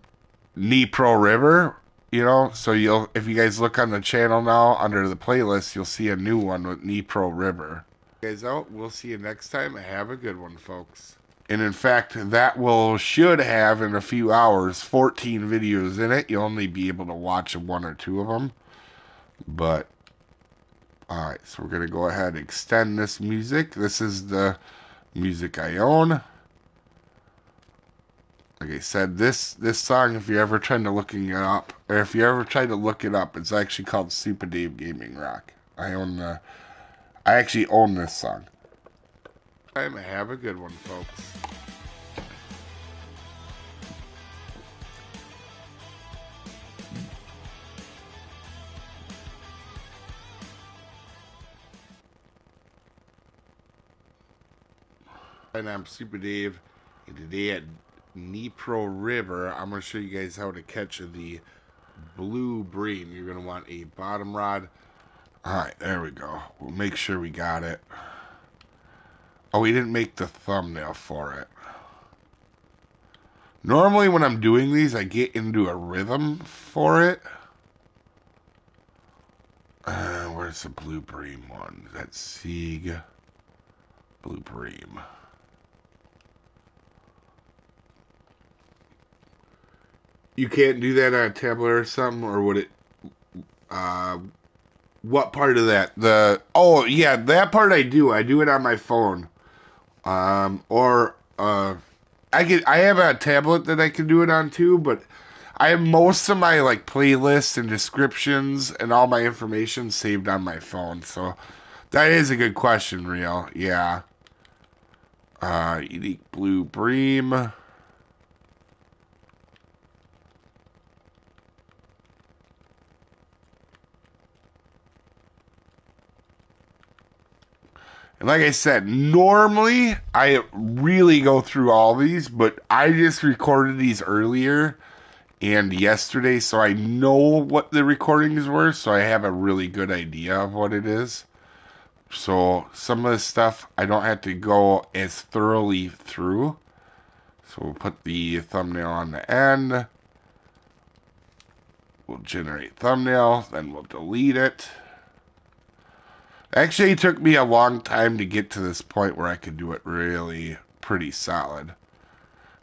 River. You know, so if you guys look on the channel now under the playlist, you'll see a new one with Dnipro River. Guys out. We'll see you next time. Have a good one, folks. And in fact, that should have in a few hours 14 videos in it. You'll only be able to watch one or two of them. But, alright, so we're going to go ahead and extend this music. This is the music I own. Like I said, this song, if you're ever trying to look it up, it's actually called Soopa-Dave Gaming Rock. I actually own this song. Have a good one, folks. And I'm Soopa-Dave, and today at Dnipro River, I'm going to show you guys how to catch the blue bream. You're going to want a bottom rod. Alright, there we go. We'll make sure we got it. Oh, we didn't make the thumbnail for it. Normally when I'm doing these, I get into a rhythm for it. Where's the blue bream one? That's Sieg. Blue bream. You can't do that on a tablet or something, or would it? What part of that? Oh yeah, that part I do. I do it on my phone. I have a tablet that I can do it on too, but I have most of my like playlists and descriptions and all my information saved on my phone. So that is a good question, Real. Yeah. Unique blue bream. And like I said, normally I really go through all these, but I just recorded these earlier and yesterday, so I know what the recordings were, so I have a really good idea of what it is. So some of the stuff I don't have to go as thoroughly through. So we'll put the thumbnail on the end. We'll generate thumbnail, then we'll delete it. Actually, it took me a long time to get to this point where I could do it really pretty solid.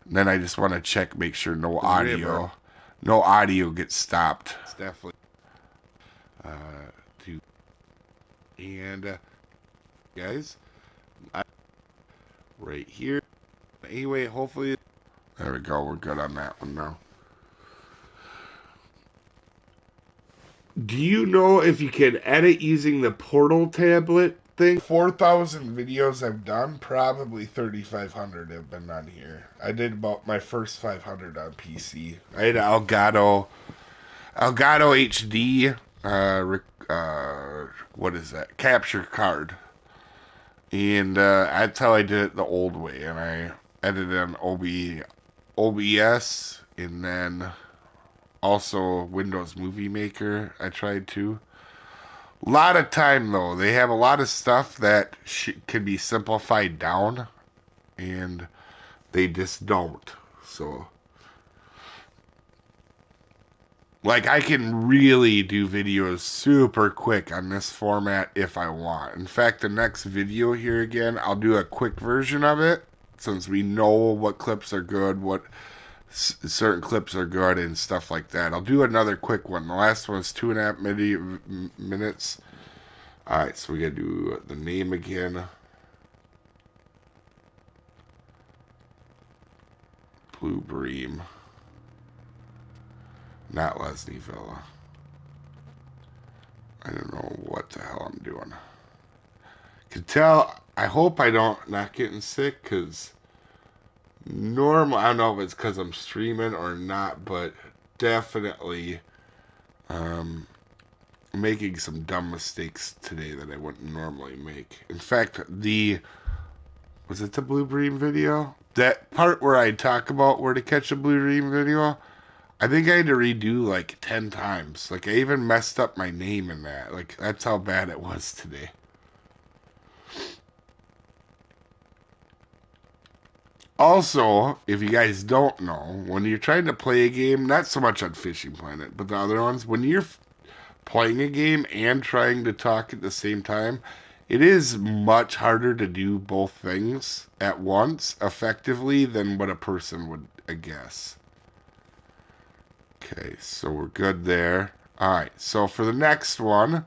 And then I just want to check, make sure no audio gets stopped. It's definitely guys, right here. Anyway, hopefully, there we go. We're good on that one now. Do you know if you can edit using the portal tablet thing? 4,000 videos I've done, probably 3,500 have been on here. I did about my first 500 on PC. I had Elgato HD what is that? Capture card. And that's how I did it the old way. And I edited on OBS and then also Windows Movie Maker. I tried to. A lot of time though. They have a lot of stuff that can be simplified down, and they just don't. So, like, I can really do videos super quick on this format if I want. In fact, the next video here again, I'll do a quick version of it since we know what clips are good, what certain clips are good, and stuff like that. I'll do another quick one. The last one was 2.5 minutes. Alright, so we gotta do the name again. Blue Bream. Not Lesnieville. I don't know what the hell I'm doing. Can tell, I hope I don't not getting sick, because normal, I don't know if it's because I'm streaming or not, but definitely making some dumb mistakes today that I wouldn't normally make. In fact, was it the Blue Bream video? That part where I talk about where to catch a Blue Bream video, I think I had to redo like 10 times. Like, I even messed up my name in that. Like, that's how bad it was today. Also, if you guys don't know, when you're trying to play a game, not so much on Fishing Planet, but the other ones, when you're playing a game and trying to talk at the same time, it is much harder to do both things at once effectively than what a person would guess. Okay, so we're good there. Alright, so for the next one,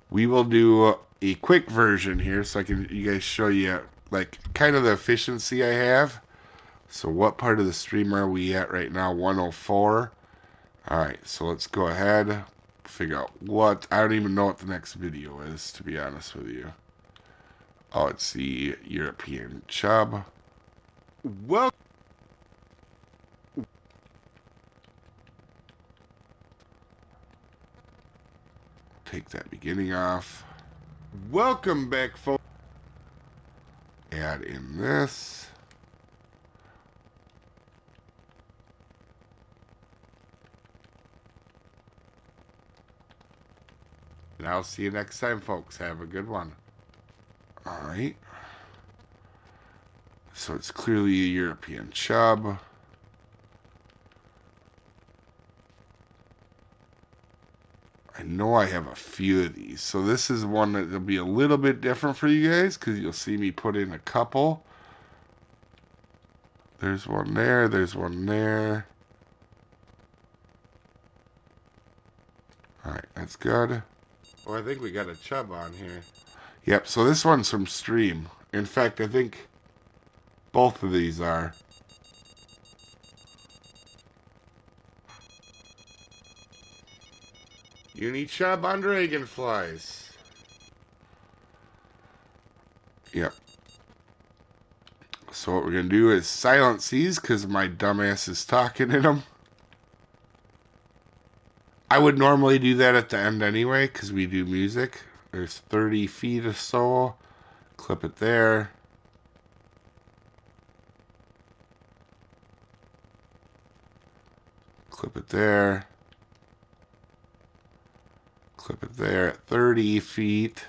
we will do a quick version here so I can you guys show you like kind of the efficiency I have. So what part of the stream are we at right now? 104. Alright, so let's go ahead, figure out what, I don't even know what the next video is, to be honest with you. Oh, it's the European chub. Well, take that beginning off. Welcome back, folks. Add in this. And I'll see you next time, folks. Have a good one. Alright. So it's clearly a European chub. I know I have a few of these. So this is one that will be a little bit different for you guys because you'll see me put in a couple. There's one there. There's one there. Alright, that's good. Oh, I think we got a chub on here. Yep, so this one's from stream. In fact, I think both of these are. Uni chub on dragonflies. Yep. So what we're going to do is silence these because my dumbass is talking in them. I would normally do that at the end anyway because we do music. There's 30 feet or so. Clip it there. Clip it there. Clip it there at 30 feet.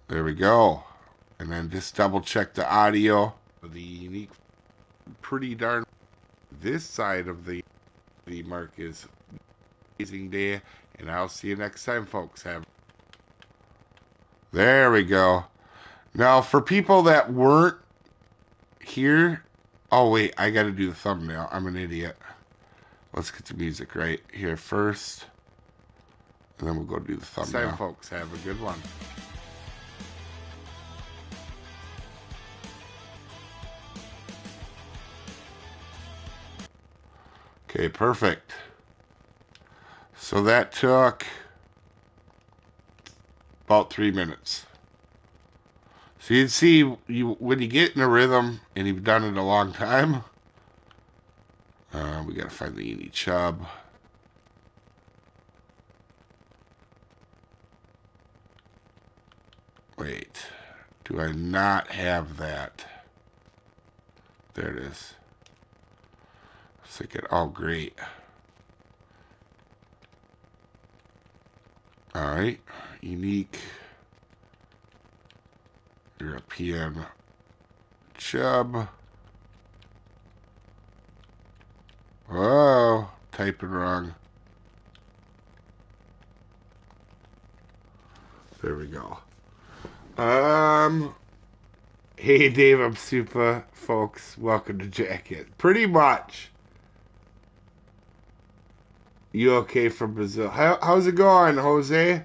There we go. And then just double check the audio. The unique, pretty darn. This side of the mark is amazing day. And I'll see you next time, folks. There we go. Now, for people that weren't here, oh wait, I gotta do the thumbnail. I'm an idiot. Let's get the music right here first. And then we'll go do the thumbnail. Next time, folks. Have a good one. Okay, perfect. So that took about 3 minutes. So you'd see when you get in a rhythm and you've done it a long time. We gotta find the uni chub. Wait, do I not have that? There it is. Let's take it. Oh, great. All right, unique European chub. Oh, typing wrong. There we go. Hey Dave, I'm Soopa, folks. Welcome to Jacket. Pretty much. You okay from Brazil? How's it going, Jose?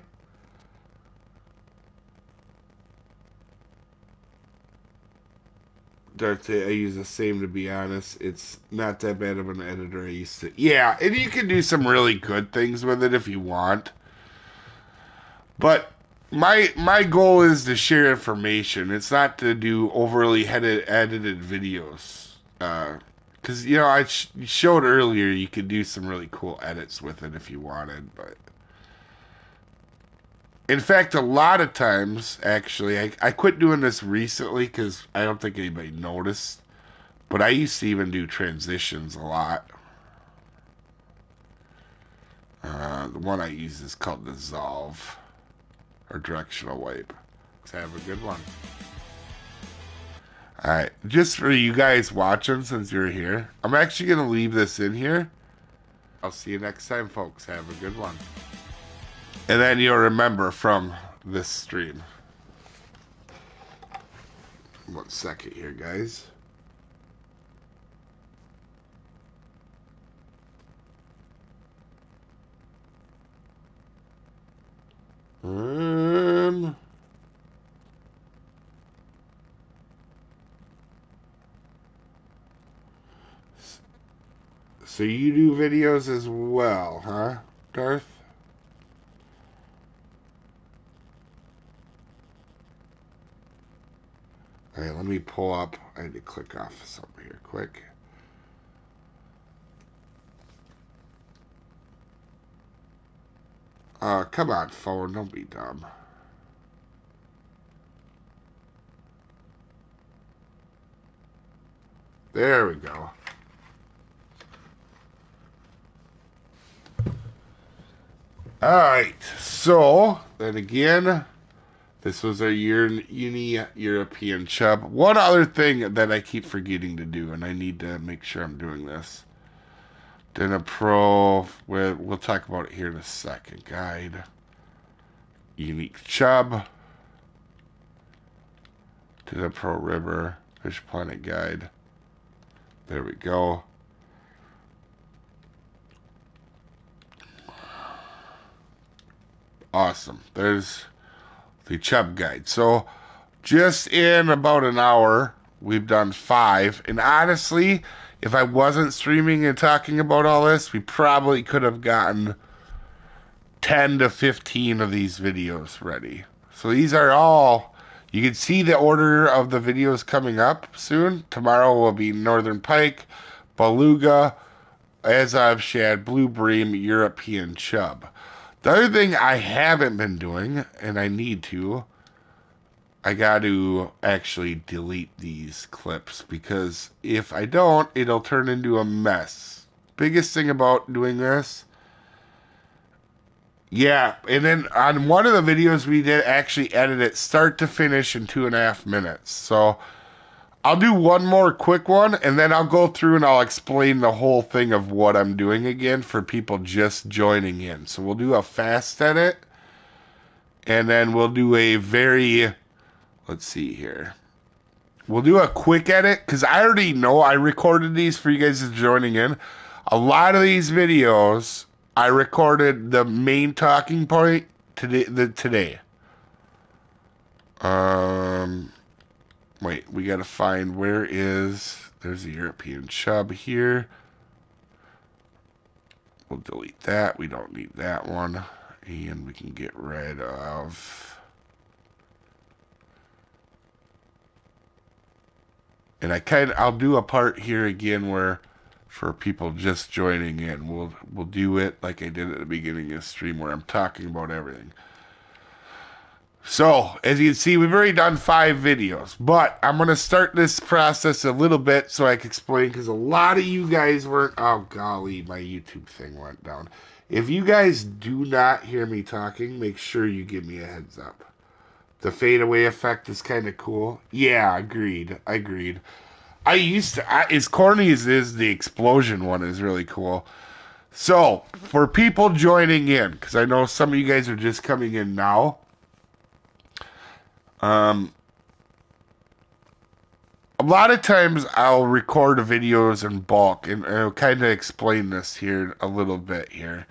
Darte, I use the same to be honest. It's not that bad of an editor I used to. Yeah, and you can do some really good things with it if you want. But my goal is to share information. It's not to do overly edited videos. Because you know, showed earlier you could do some really cool edits with it if you wanted. But in fact, a lot of times, actually, I quit doing this recently because I don't think anybody noticed. But I used to even do transitions a lot. The one I use is called Dissolve or Directional Wipe. So have a good one. Alright, just for you guys watching since you're here, I'm actually going to leave this in here. I'll see you next time, folks. Have a good one. And then you'll remember from this stream. 1 second here, guys. So you do videos as well, huh, Darth? Alright, let me pull up. I need to click off something here quick. Come on, phone. Don't be dumb. There we go. Alright, so, then again, this was our uni European chub. One other thing that I keep forgetting to do, and I need to make sure I'm doing this. Then a pro, we'll talk about it here in a second. Guide. Unique chub. To the Pro River Fish Planet Guide. There we go. Awesome. There's the chub guide. So just in about an hour, we've done 5. And honestly, if I wasn't streaming and talking about all this, we probably could have gotten 10 to 15 of these videos ready. So these are all, you can see the order of the videos coming up soon. Tomorrow will be Northern Pike, Beluga, Azov Shad, Blue Bream, European Chub. The other thing I haven't been doing, and I need to, I got to actually delete these clips because if I don't, it'll turn into a mess. Biggest thing about doing this, yeah, and then on one of the videos we did actually edit it start to finish in 2.5 minutes. So I'll do one more quick one, and then I'll go through and I'll explain the whole thing of what I'm doing again for people just joining in. So we'll do a fast edit, and then we'll do a very, let's see here. We'll do a quick edit, because I already know I recorded these for you guys just joining in. A lot of these videos, I recorded the main talking point today. Wait, we gotta find there's a European chub here. We'll delete that. We don't need that one. And we can get rid of. And I'll do a part here again where for people just joining in. We'll do it like I did at the beginning of the stream where I'm talking about everything. So, as you can see, we've already done 5 videos, but I'm going to start this process a little bit so I can explain, because a lot of you guys weren't, oh golly, my YouTube thing went down. If you guys do not hear me talking, make sure you give me a heads up. The fadeaway effect is kind of cool. Yeah, agreed. I used to, as corny as it is, the explosion one is really cool. So, for people joining in, because I know some of you guys are just coming in now, a lot of times I'll record videos in bulk, and I'll kind of explain this here a little bit here.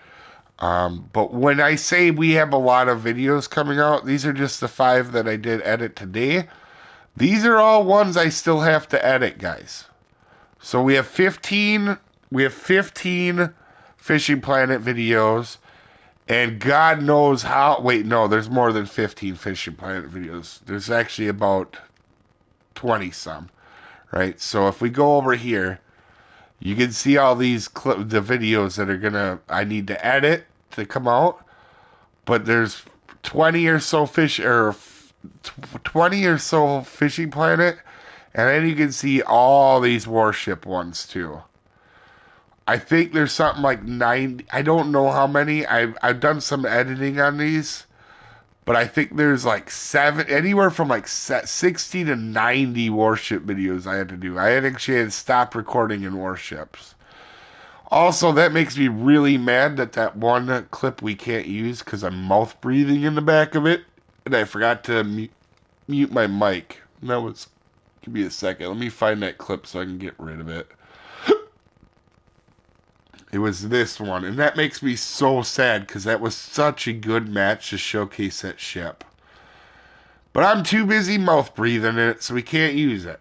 But when I say we have a lot of videos coming out, these are just the 5 that I did edit today. These are all ones I still have to edit, guys. So we have 15 Fishing Planet videos, and God knows how, wait, no, there's more than 15 Fishing Planet videos. There's actually about 20 some, right? So if we go over here, you can see all these the videos that I need to edit to come out, but there's 20 or so 20 or so Fishing Planet, and then you can see all these Warship ones too. I think there's something like 90. I don't know how many. I've done some editing on these, but I think there's like anywhere from like 60 to 90 Warship videos I had to do. I had actually stopped recording in Warships. Also, that makes me really mad that one clip we can't use because I'm mouth breathing in the back of it, and I forgot to mute my mic. Give me a second. Let me find that clip so I can get rid of it. It was this one, and that makes me so sad because that was such a good match to showcase that ship. But I'm too busy mouth breathing in it, so we can't use it.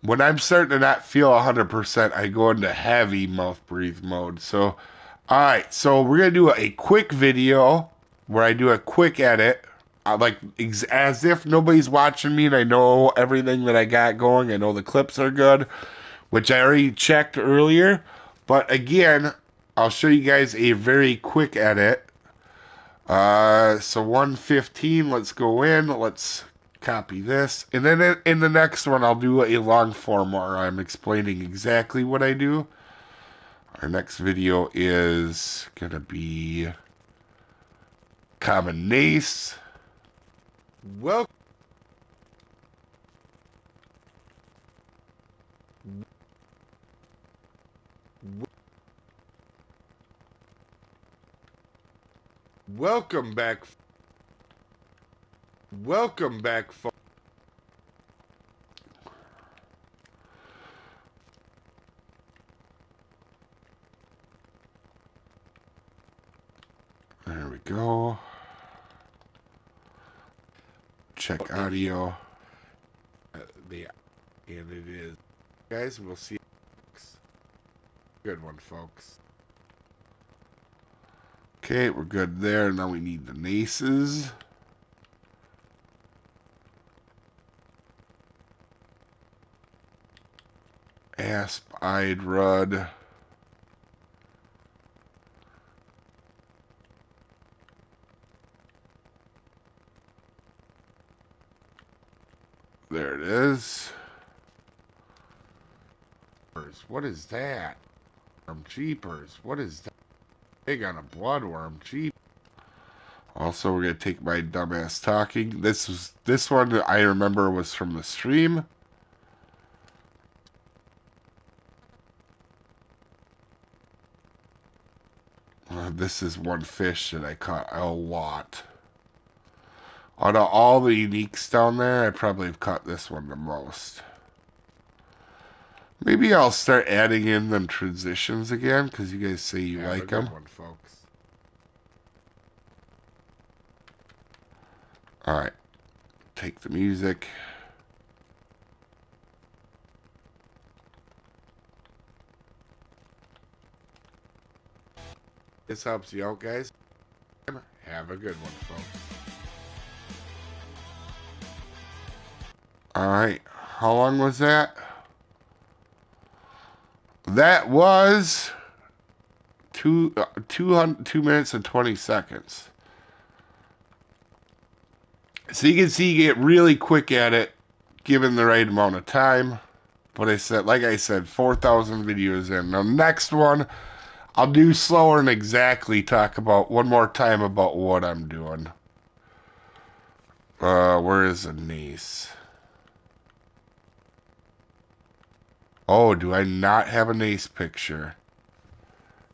When I'm starting to not feel 100%, I go into heavy mouth breathe mode. So, alright, so we're going to do a quick video where I do a quick edit. As if nobody's watching me and I know everything that I got going. I know the clips are good, which I already checked earlier. But again, I'll show you guys a very quick edit. So 115, let's go in. Let's copy this. And then in the next one, I'll do a long form where I'm explaining exactly what I do. Our next video is going to be Common Nace. Welcome back. Welcome back, folks. There we go. Check audio. And it is. Guys, we'll see. Good one, folks. Okay, we're good there. Now we need the naces. Asp-eyed Rudd. There it is. What is that? Jeepers. What is that? Big on a bloodworm. Jeep. Also, we're gonna take my dumbass talking. This one I remember was from the stream. This is one fish that I caught a lot. Out of all the uniques down there, I probably have caught this one the most. Maybe I'll start adding in them transitions again, because you guys say you like them. One, folks. Alright. Take the music. This helps you out, guys. Have a good one, folks. Alright. How long was that? That was 2 minutes and 20 seconds. So you can see you get really quick at it given the right amount of time. But like I said, 4,000 videos in. Now, next one, I'll do slower and exactly talk about one more time about what I'm doing. Where is the Nace? Oh, do I not have a Nace picture?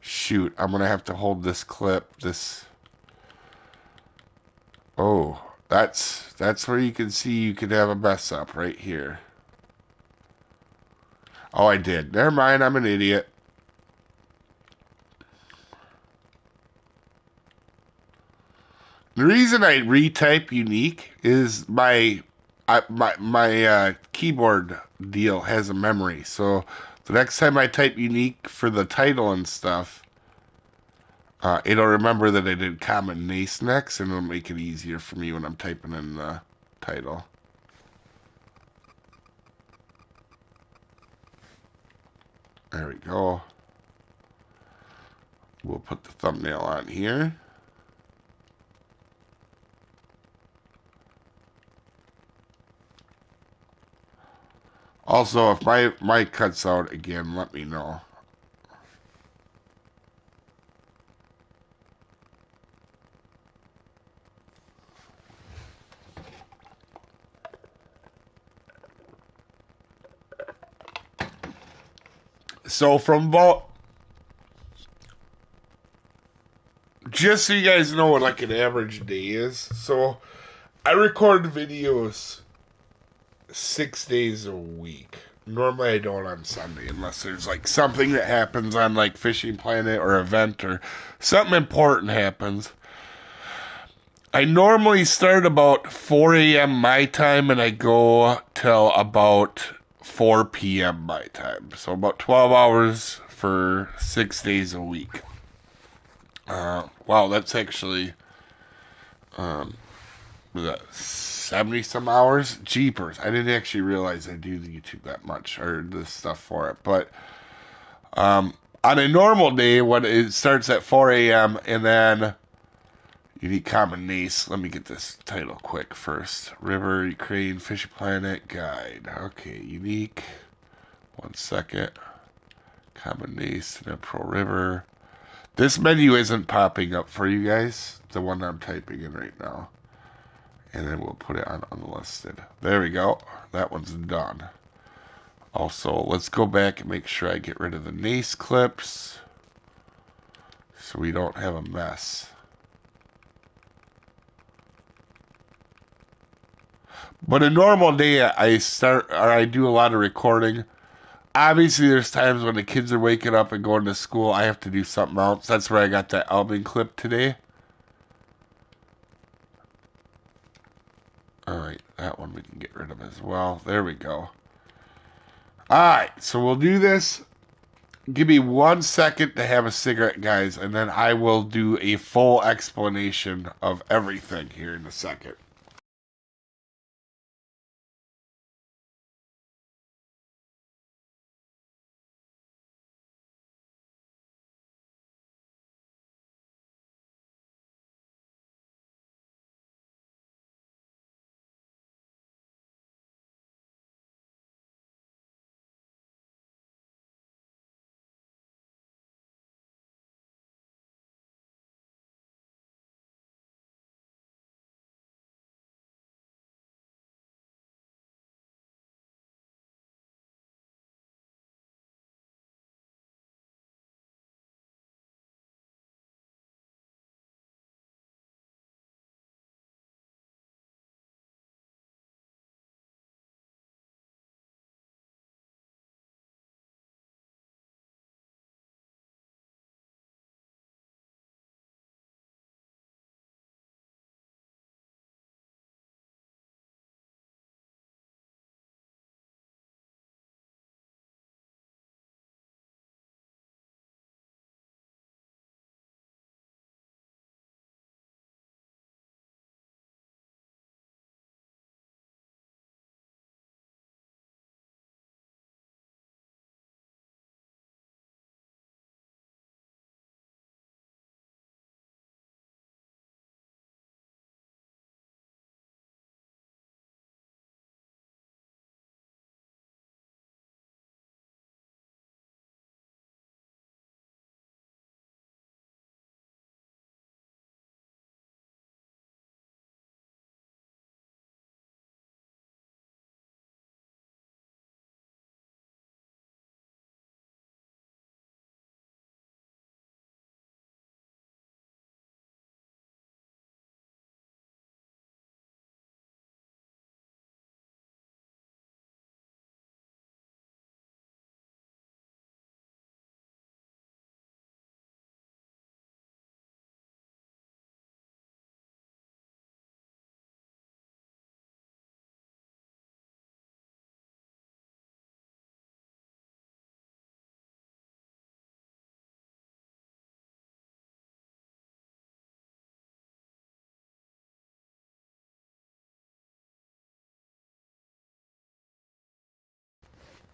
Shoot, I'm gonna have to hold this clip. Oh, that's where you can see you could have a mess up right here. Oh, I did. Never mind, I'm an idiot. The reason I retype unique is my keyboard deal has a memory. So the next time I type unique for the title and stuff, it'll remember that I did common nace next, and it'll make it easier for me when I'm typing in the title. There we go. We'll put the thumbnail on here. Also, if my mic cuts out again, let me know. So just so you guys know what like an average day is. So I record videos 6 days a week. Normally I don't on Sunday unless there's like something that happens on like Fishing Planet or event or something important happens. I normally start about 4 a.m. my time and I go till about 4 p.m. my time. So about 12 hours for 6 days a week. Wow, that's actually 70 some hours. Jeepers. I didn't actually realize I do the YouTube that much or the stuff for it. But on a normal day, when it starts at 4 a.m. and then unique common nace. Let me get this title quick first. River, Ukraine, Fishing Planet, Guide. Okay, unique. 1 second. Common nace, and then Pro River. This menu isn't popping up for you guys. The one I'm typing in right now. And then we'll put it on unlisted. There we go. That one's done. Also, let's go back and make sure I get rid of the nace clips so we don't have a mess. But a normal day, I do a lot of recording. Obviously, there's times when the kids are waking up and going to school. I have to do something else. That's where I got that Albion clip today. Alright, that one we can get rid of as well. There we go. Alright, so we'll do this. Give me 1 second to have a cigarette, guys, and then I will do a full explanation of everything here in a second.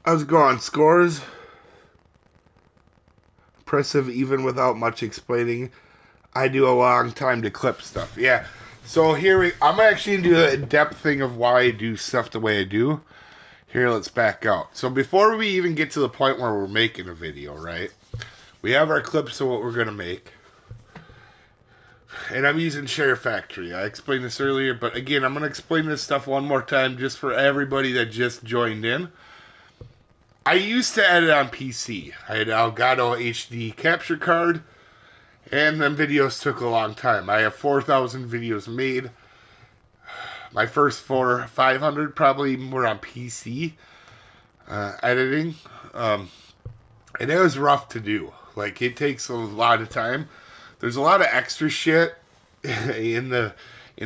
How's it going? Scores? Impressive even without much explaining. I do a long time to clip stuff. Yeah. So I'm actually going to do a in-depth thing of why I do stuff the way I do. Here, let's back out. So before we even get to the point where we're making a video, right? We have our clips of what we're going to make. And I'm using Share Factory. I explained this earlier, but again, I'm going to explain this stuff one more time just for everybody that just joined in. I used to edit on PC. I had Elgato HD capture card, and then videos took a long time. I have 4,000 videos made. My first 500 probably were on PC editing. And it was rough to do. Like, it takes a lot of time. There's a lot of extra shit in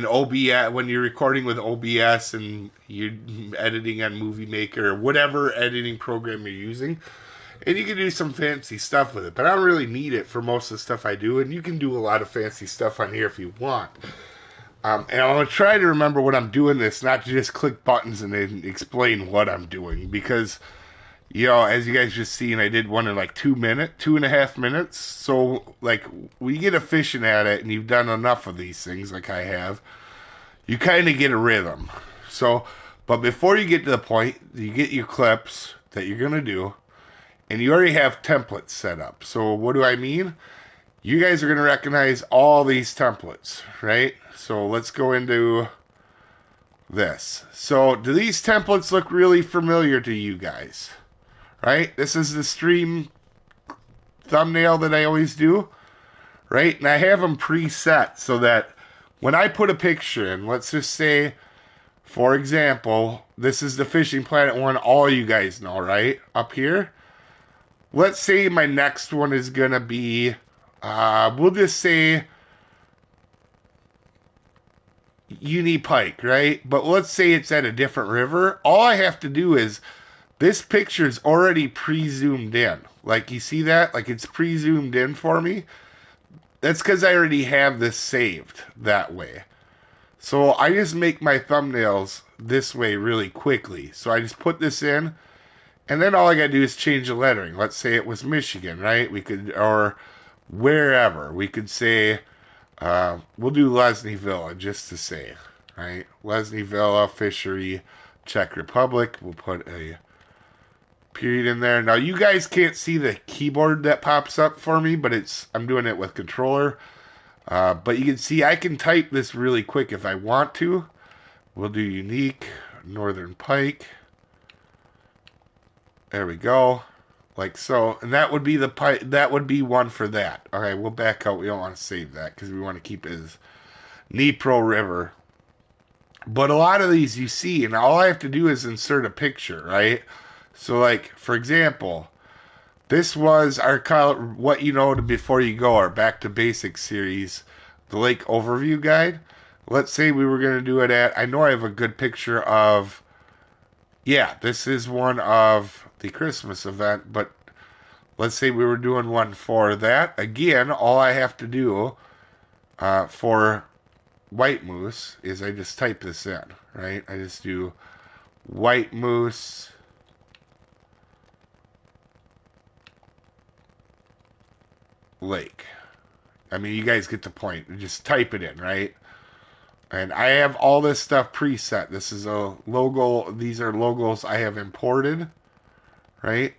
OBS when you're recording with OBS and you're editing on Movie Maker or whatever editing program you're using. And you can do some fancy stuff with it, but I don't really need it for most of the stuff I do. And you can do a lot of fancy stuff on here if you want. And I'm going to try to remember when I'm doing this, not to just click buttons and then explain what I'm doing. Because, as you guys just seen, I did one in like 2.5 minutes. So, like, when you get efficient at it and you've done enough of these things, like I have, you kind of get a rhythm. So, but before you get to the point, you get your clips that you're going to do, and you already have templates set up. So, what do I mean? You guys are going to recognize all these templates, right? So let's go into this. So do these templates look really familiar to you guys? Right? This is the stream thumbnail that I always do, right? And I have them preset so that when I put a picture in, let's just say, for example, this is the Fishing Planet one all you guys know, right? Up here. Let's say my next one is going to be, we'll just say uni pike, right? But let's say it's at a different river. All I have to do is, this picture's already pre-zoomed in. Like, you see that? Like, it's pre-zoomed in for me. That's because I already have this saved that way. So I just make my thumbnails this way really quickly. So I just put this in, and then all I gotta do is change the lettering. Let's say it was Michigan, right? Or wherever. We could say, we'll do Lesney Villa just to say, right? Lesney Villa, Fishery, Czech Republic. We'll put a period in there. Now, you guys can't see the keyboard that pops up for me, but I'm doing it with controller. But you can see I can type this really quick if I want to. We'll do unique, northern pike. There we go. Like so. And that would be that would be one for that. Okay, we'll back out. We don't want to save that because we want to keep it as Dnipro River. But a lot of these you see, and all I have to do is insert a picture, right? So, like, for example, this was our What You Know Before You Go, our Back to Basics series, the Lake Overview Guide. Let's say we were going to do it I know I have a good picture of, this is one of the Christmas event, but let's say we were doing one for that. Again, all I have to do for white moose is I just type this in, right? I just do white moose lake. I mean, you guys get the point. Just type it in, right? And I have all this stuff preset. This is a logo. These are logos I have imported, right?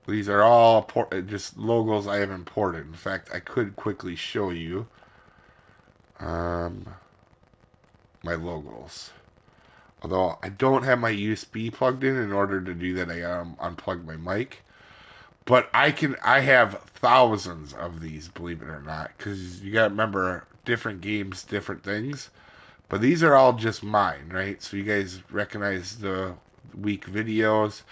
These are all just logos I have imported. In fact, I could quickly show you my logos. Although I don't have my USB plugged in order to do that, I unplugged my mic. But I have thousands of these, believe it or not, because you got to remember, different games, different things. But these are all just mine, right? So you guys recognize the week videos.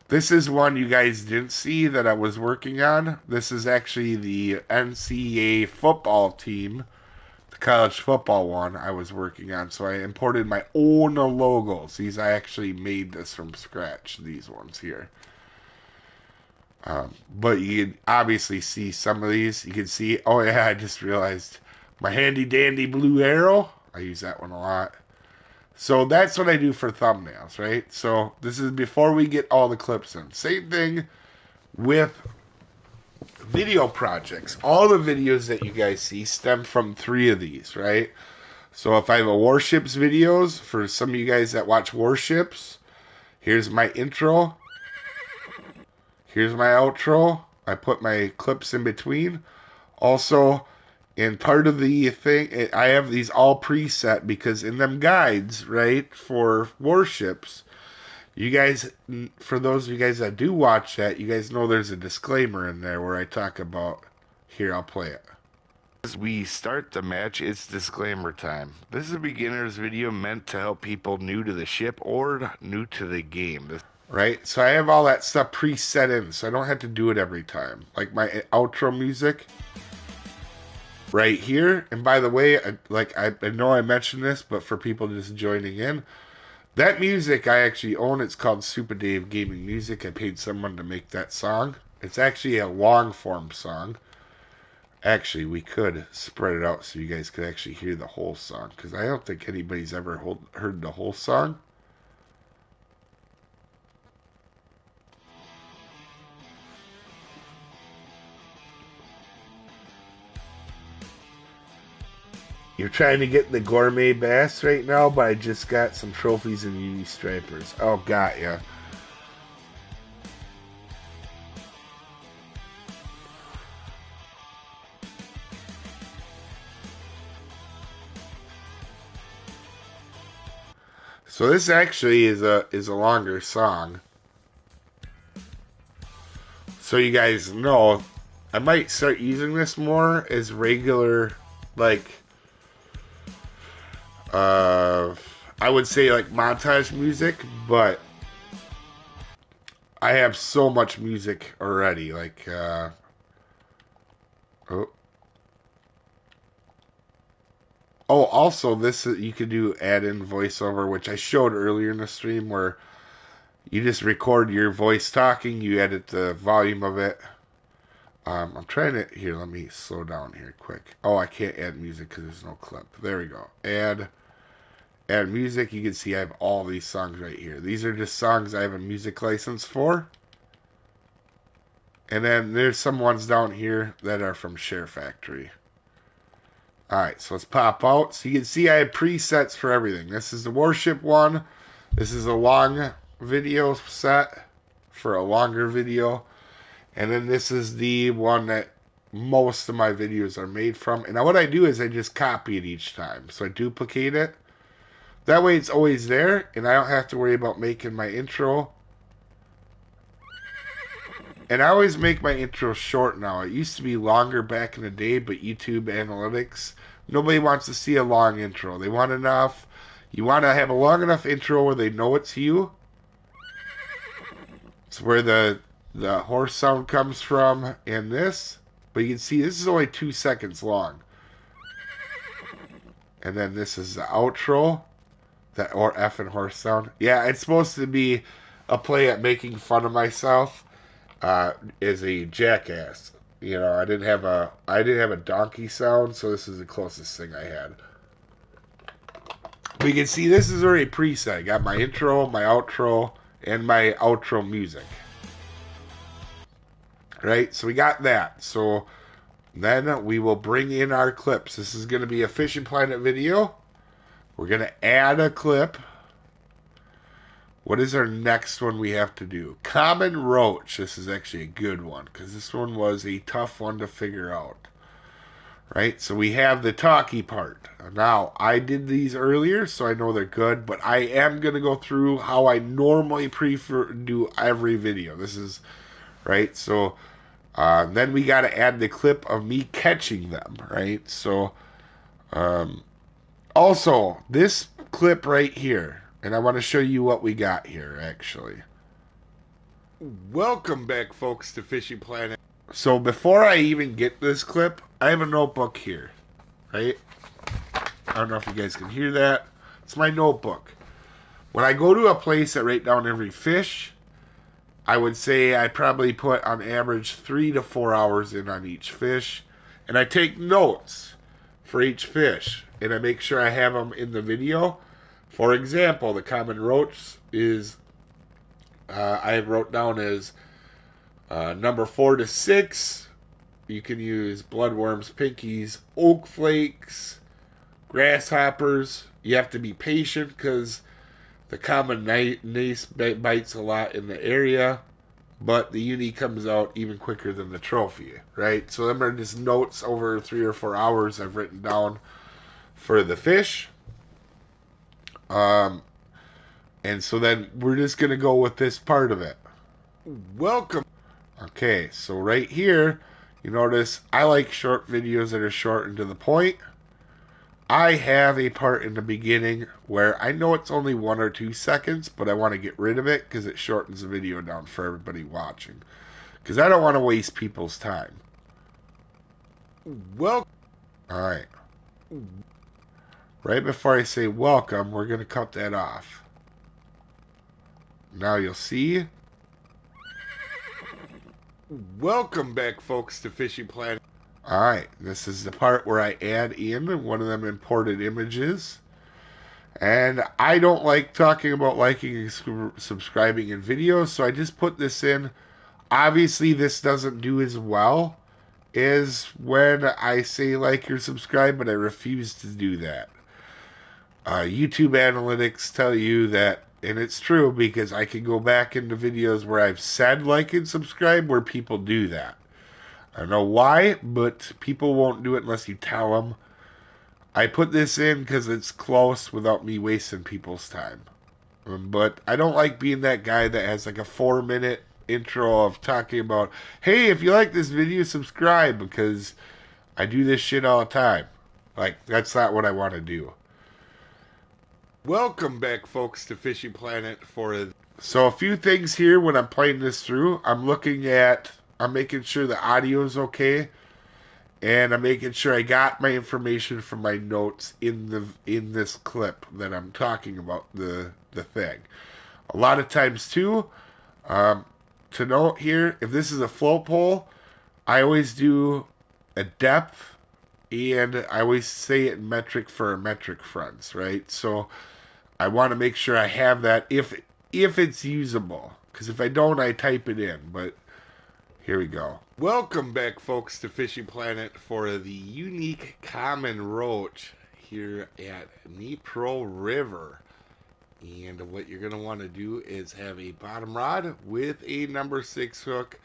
This is one you guys didn't see that I was working on. This is actually the NCAA football team, the college football one I was working on. So I imported my own logos. I actually made this from scratch, these ones here. But you can obviously see some of these. You can see, oh yeah, I just realized my handy dandy blue arrow. I use that one a lot. So that's what I do for thumbnails, right? So this is before we get all the clips in. Same thing with video projects. All the videos that you guys see stem from 3 of these, right? So if I have a Warships videos, for some of you guys that watch Warships, here's my intro. Here's my outro. I put my clips in between. Also, in part of the thing, I have these all preset because in them guides, right, for Warships, you guys, for those of you guys that do watch that, you guys know there's a disclaimer in there where I talk about, here, I'll play it. As we start the match, it's disclaimer time. This is a beginner's video meant to help people new to the ship or new to the game. Right? So I have all that stuff preset in, so I don't have to do it every time. Like my outro music right here. And by the way, I know I mentioned this, but for people just joining in, that music I actually own. It's called Soopa-Dave Gaming Music. I paid someone to make that song. It's actually a long form song. Actually, we could spread it out so you guys could actually hear the whole song, because I don't think anybody's ever heard the whole song. You're trying to get the gourmet bass right now, but I just got some trophies and UV stripers. Oh, got ya. So this actually is a longer song. So you guys know, I might start using this more as regular, like, I would say like montage music, but I have so much music already. Like, also this you could do add-in voiceover, which I showed earlier in the stream, where you just record your voice talking, you edit the volume of it. I'm trying to, here, let me slow down here quick. Oh, I can't add music because there's no clip. There we go. Add music. You can see I have all these songs right here. These are just songs I have a music license for. And then there's some ones down here that are from Share Factory. Alright, so let's pop out. So you can see I have presets for everything. This is the Warship one. This is a long video set for a longer video. And then this is the one that most of my videos are made from. And now what I do is I just copy it each time. So I duplicate it. That way it's always there, and I don't have to worry about making my intro. And I always make my intro short now. It used to be longer back in the day, but YouTube analytics, nobody wants to see a long intro. They want enough. You want to have a long enough intro where they know it's you. It's where the horse sound comes from in this. But you can see this is only 2 seconds long. And then this is the outro. That or F and horse sound. Yeah, it's supposed to be a play at making fun of myself as a jackass. You know, I didn't have a donkey sound, so this is the closest thing I had. But you can see this is already preset. I got my intro, my outro, and my outro music. Right? So we got that. So then we will bring in our clips. This is going to be a Fishing Planet video. We're going to add a clip. What is our next one we have to do? Common roach. This is actually a good one because this one was a tough one to figure out. Right? So we have the talkie part. Now, I did these earlier, so I know they're good, but I am going to go through how I normally prefer do every video. This is, right? So then we got to add the clip of me catching them, right? So, also, this clip right here, and I want to show you what we got here, actually. Welcome back, folks, to Fishing Planet. So before I even get this clip, I have a notebook here, right? I don't know if you guys can hear that. It's my notebook. When I go to a place that write down every fish, I would say I probably put on average 3 to 4 hours in on each fish. And I take notes for each fish. And I make sure I have them in the video. For example, the common roach is I wrote down as number 4 to 6. You can use bloodworms, pinkies, oak flakes, grasshoppers. You have to be patient because the common nace bites a lot in the area, but the uni comes out even quicker than the trophy, right? So them are just notes over 3 or 4 hours I've written down for the fish. Um, and so then we're just going to go with this part of it. Welcome. Okay, so right here, you notice I like short videos that are short and to the point. I have a part in the beginning where I know it's only 1 or 2 seconds, but I want to get rid of it because it shortens the video down for everybody watching. Because I don't want to waste people's time. Well, alright. Right before I say welcome, we're going to cut that off. Now you'll see. Welcome back, folks, to Fishing Planet. Alright, this is the part where I add in one of them imported images. And I don't like talking about liking and subscribing in videos, so I just put this in. Obviously, this doesn't do as well as when I say like or subscribe, but I refuse to do that. YouTube analytics tell you that, and it's true because I can go back into videos where I've said like and subscribe where people do that. I don't know why, but people won't do it unless you tell them. I put this in because it's close without me wasting people's time. But I don't like being that guy that has like a 4-minute intro of talking about, hey, if you like this video, subscribe, because I do this shit all the time. Like, that's not what I want to do. Welcome back, folks, to Fishing Planet So a few things here when I'm playing this through. I'm making sure the audio is okay. And I'm making sure I got my information from my notes in this clip that I'm talking about the thing. A lot of times too, to note here, if this is a float pole, I always do a depth, and I always say it in metric for metric fronts, right? So I want to make sure I have that if it's usable, because if I don't, I type it in. But here we go. Welcome back, folks, to Fishing Planet for the unique common roach here at Dnipro River. And what you're going to want to do is have a bottom rod with a number 6 hook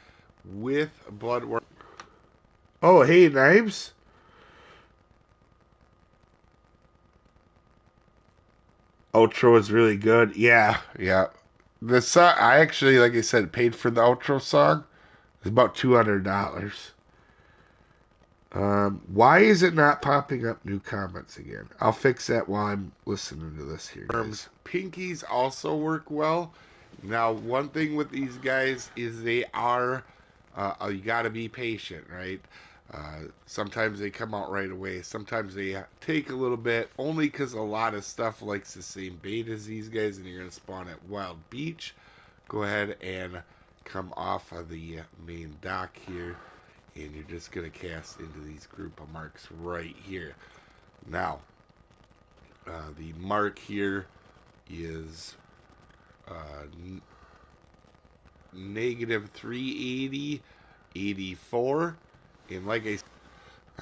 with bloodworm. Oh, hey, Knives. Outro is really good. Yeah. The song, I actually, like I said, paid for the outro song. It's about $200. Why is it not popping up new comments again? I'll fix that while I'm listening to this here, guys. Pinkies also work well. Now, one thing with these guys is they are, you gotta be patient, right? Sometimes they come out right away. Sometimes they take a little bit, only because a lot of stuff likes the same bait as these guys, and you're gonna spawn at Wild Beach. Go ahead and come off of the main dock here, and you're just going to cast into these group of marks right here. Now, the mark here is negative 380, 84, and like I said,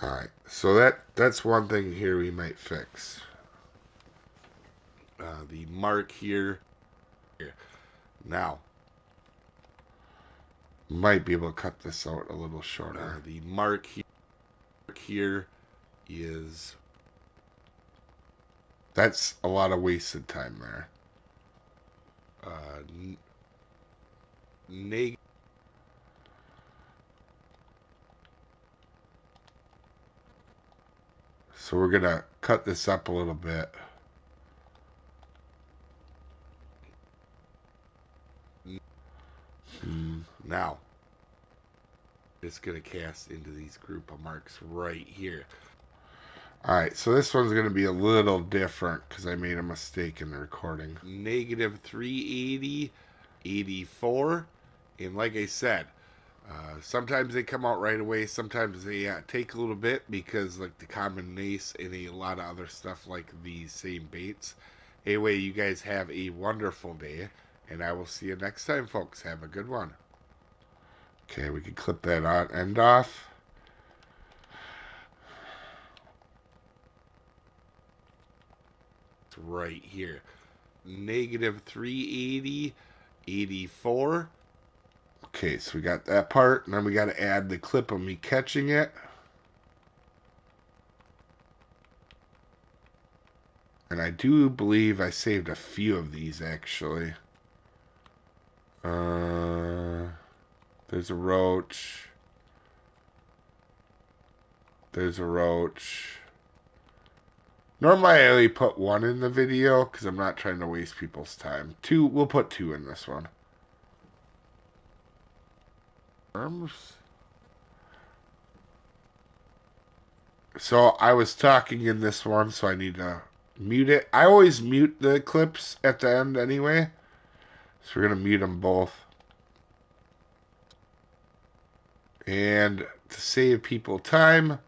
alright, so that's one thing here we might fix. The mark here. Now, might be able to cut this out a little shorter. The mark here is, that's a lot of wasted time there. So we're gonna cut this up a little bit. Now, just going to cast into these group of marks right here. Alright, so this one's going to be a little different because I made a mistake in the recording. Negative 380, 84. And like I said, sometimes they come out right away. Sometimes they take a little bit because like the common nace and a lot of other stuff like these same baits Anyway, you guys have a wonderful day, and I will see you next time, folks. Have a good one. Okay, we can clip that on end off. It's right here. Negative 380, 84. Okay, so we got that part, and then we got to add the clip of me catching it. And I do believe I saved a few of these, actually. There's a roach. There's a roach. Normally I only put one in the video because I'm not trying to waste people's time. Two, we'll put two in this one. So I was talking in this one, so I need to mute it. I always mute the clips at the end anyway. So we're going to mute them both. And to save people time,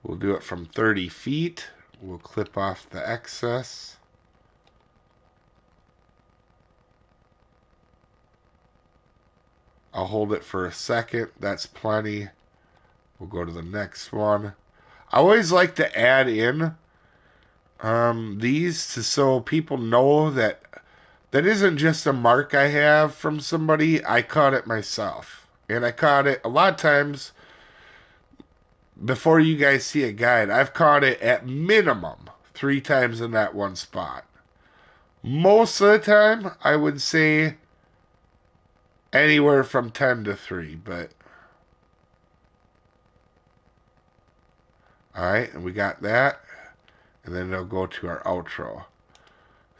we'll do it from 30 feet. We'll clip off the excess. I'll hold it for a second. That's plenty. We'll go to the next one. I always like to add in these so people know that isn't just a mark I have from somebody. I caught it myself. And I caught it a lot of times before you guys see a guide. I've caught it at minimum 3 times in that one spot. Most of the time, I would say anywhere from 10 to 3, but alright, and we got that. And then it'll go to our outro.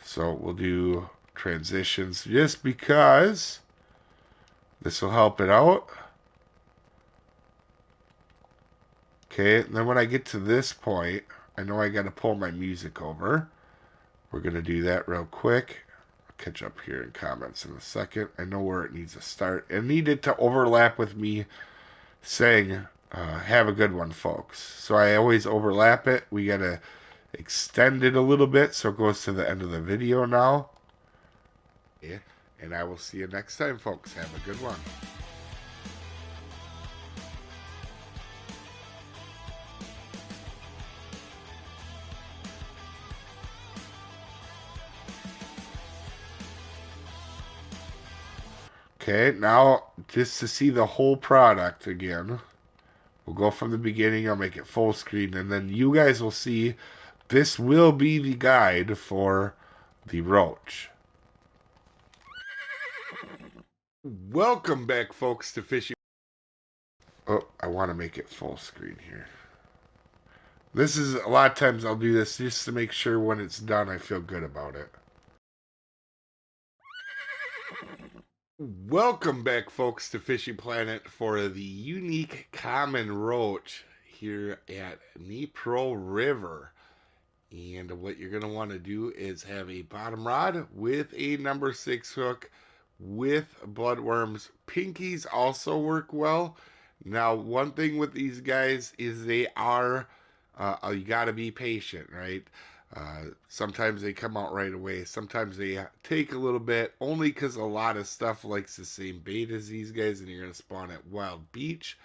So we'll do transitions just because this will help it out. Okay, and then when I get to this point, I know I got to pull my music over. We're going to do that real quick. I'll catch up here in comments in a second. I know where it needs to start. It needed to overlap with me saying, have a good one, folks. So I always overlap it. We got to extend it a little bit so it goes to the end of the video now. Yeah, and I will see you next time, folks. Have a good one. Okay, now just to see the whole product again, we'll go from the beginning. I'll make it full screen, and then you guys will see this will be the guide for the roach. Welcome back, folks, to Fishing. Oh, I want to make it full screen here. This is a lot of times I'll do this just to make sure when it's done I feel good about it. Welcome back, folks, to Fishing Planet for the unique common roach here at Dnipro River. And what you're going to want to do is have a bottom rod with a number 6 hook with bloodworms. Pinkies also work well. Now, one thing with these guys is they are, you got to be patient, right? Sometimes they come out right away. Sometimes they take a little bit, only because a lot of stuff likes the same bait as these guys, and you're going to spawn at Wild Beach.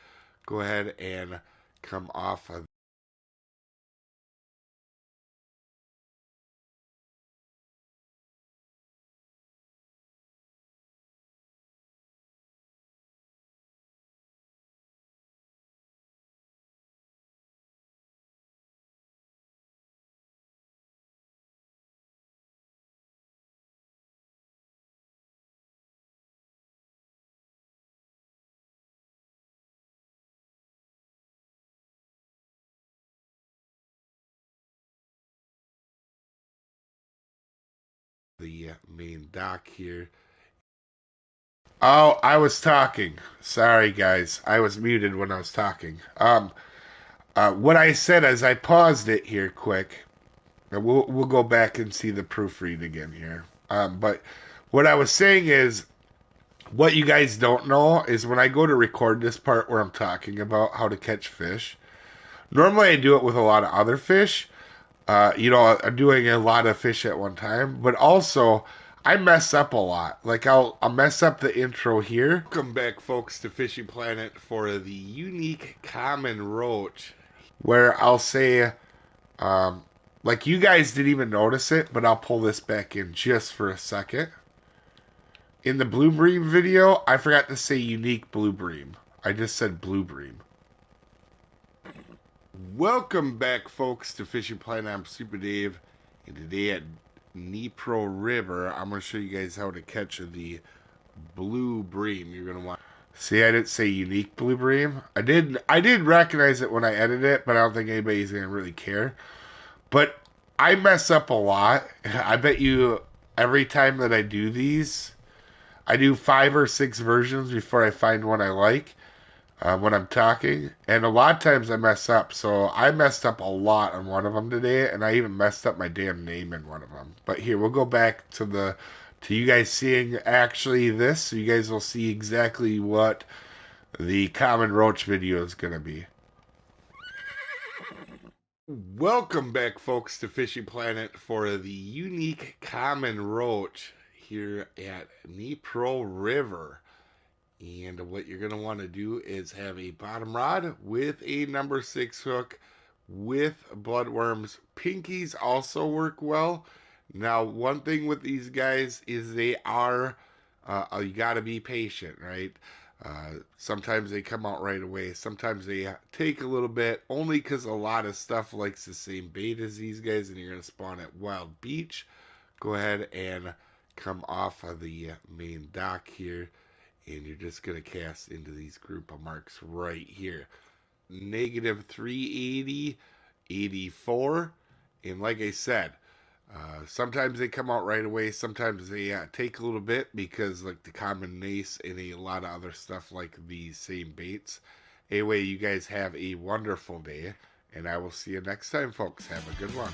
Go ahead and come off of the main dock here. Oh, I was talking. Sorry, guys. I was muted when I was talking. What I said is I paused it here quick. We'll go back and see the proofread again here. But what I was saying is, what you guys don't know is when I go to record this part where I'm talking about how to catch fish, normally I do it with a lot of other fish. I'm doing a lot of fish at one time, but also I mess up a lot. Like I'll mess up the intro here. Welcome back, folks, to Fishing Planet for the unique common roach, where I'll say, um, like you guys didn't even notice it, but I'll pull this back in just for a second. In the blue bream video, I forgot to say unique blue bream. I just said blue bream. Welcome back, folks, to Fishing Planet. I'm Soopa-Dave, and today at Dnipro River, I'm going to show you guys how to catch the blue bream. You're going to want. See, I didn't say unique blue bream. I did recognize it when I edited it, but I don't think anybody's going to really care. But I mess up a lot. I bet you every time that I do these, I do 5 or 6 versions before I find one I like. When I'm talking, and a lot of times I mess up. So I messed up a lot on one of them today, and I even messed up my damn name in one of them. But here, we'll go back to you guys seeing actually this, so you guys will see exactly what the common roach video is going to be. Welcome back, folks, to Fishing Planet for the unique common roach here at Dnipro River. And what you're going to want to do is have a bottom rod with a number 6 hook with bloodworms. Pinkies also work well. Now, one thing with these guys is they are, you got to be patient, right? Sometimes they come out right away. Sometimes they take a little bit, only because a lot of stuff likes the same bait as these guys, and you're going to spawn at Wild Beach. Go ahead and come off of the main dock here, and you're just going to cast into these group of marks right here. Negative 380, 84. And like I said, sometimes they come out right away. Sometimes they take a little bit because like the common nace and a lot of other stuff like these same baits. Anyway, you guys have a wonderful day, and I will see you next time, folks. Have a good one.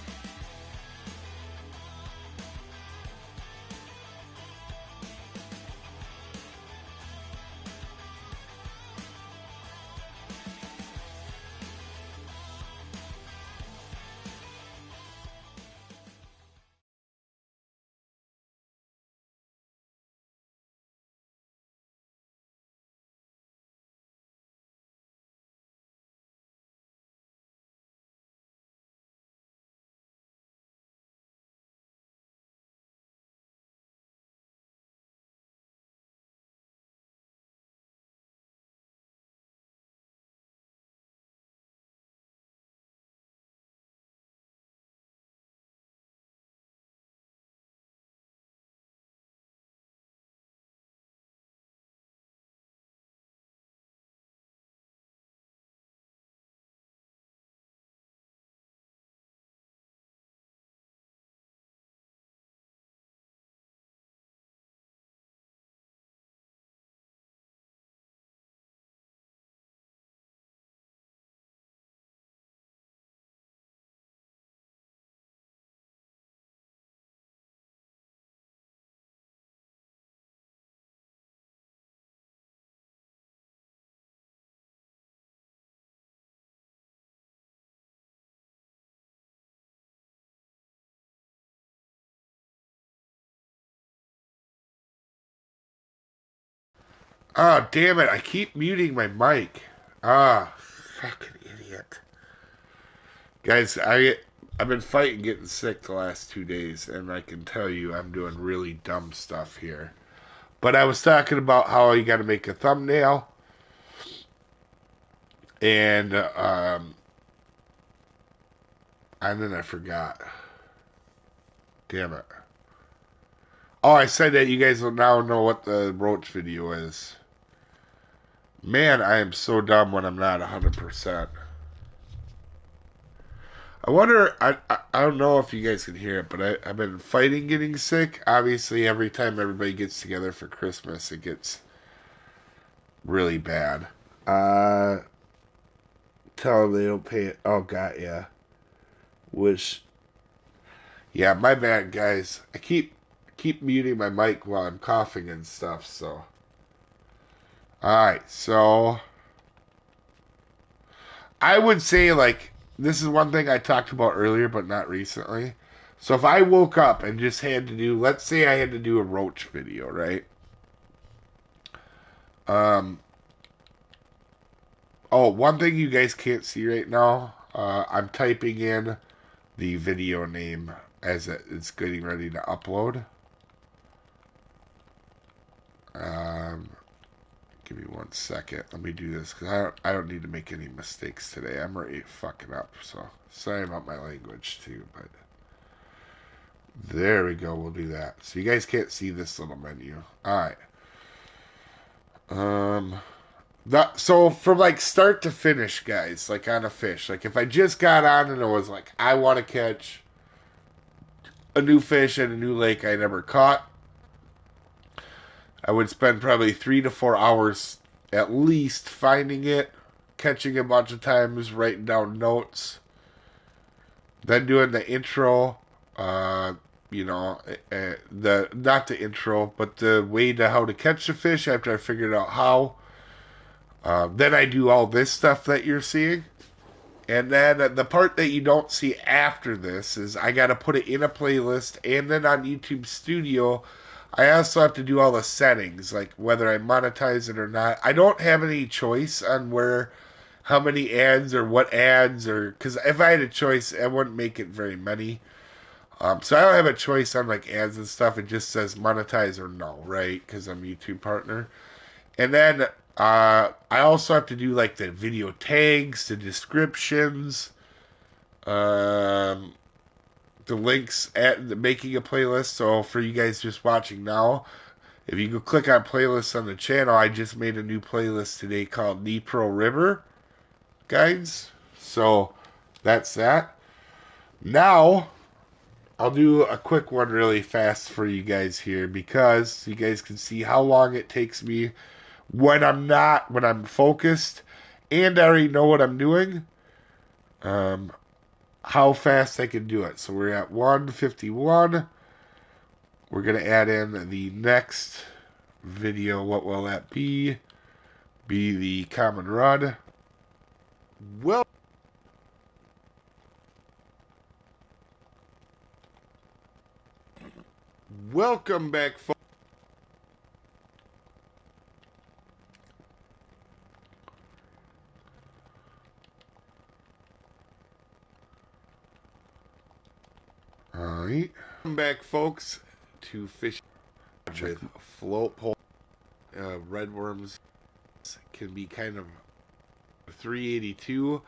Oh, damn it. I keep muting my mic. Ah, fucking idiot. Guys, I've been fighting getting sick the last 2 days, and I can tell you I'm doing really dumb stuff here. But I was talking about how you got to make a thumbnail, and then I forgot. Damn it. Oh, I said that you guys will now know what the roach video is. Man, I am so dumb when I'm not 100%. I wonder, I don't know if you guys can hear it, but I've been fighting getting sick. Obviously, every time everybody gets together for Christmas, it gets really bad. Tell them they don't pay it. Oh, God, yeah. Which, yeah, my bad, guys. I keep muting my mic while I'm coughing and stuff, so. Alright, so I would say like this is one thing I talked about earlier, but not recently. So if I woke up and just had to do, let's say I had to do a roach video, right? Um, oh, one thing you guys can't see right now, I'm typing in the video name as it's getting ready to upload. Um, give me 1 second. Let me do this because I don't need to make any mistakes today. I'm already fucking up, so sorry about my language too. But there we go. We'll do that. So you guys can't see this little menu. All right. Um, so from like start to finish, guys, like on a fish, like if I just got on and it was like I want to catch a new fish in a new lake I never caught, I would spend probably 3 to 4 hours at least finding it, catching a bunch of times, writing down notes, then doing the intro. You know, the not the intro, but the way to how to catch the fish after I figured out how. Then I do all this stuff that you're seeing. And then the part that you don't see after this is I got to put it in a playlist, and then on YouTube Studio, I also have to do all the settings, like whether I monetize it or not. I don't have any choice on how many ads or what ads, or because if I had a choice, I wouldn't make it very many. So I don't have a choice on like ads and stuff. It just says monetize or no, right? Because I'm a YouTube partner. And then I also have to do like the video tags, the descriptions, um, the links at making a playlist. So for you guys just watching now, if you go click on playlists on the channel, I just made a new playlist today called Dnipro River Guides. So that's that. Now I'll do a quick one really fast for you guys here because you guys can see how long it takes me when I'm focused and I already know what I'm doing, how fast I can do it. So we're at 151. We're going to add in the next video. What will that be? Be the common rod. Well, welcome back, folks. All right. Welcome back, folks, to Fish with Float Pole. Red worms can be kind of 382,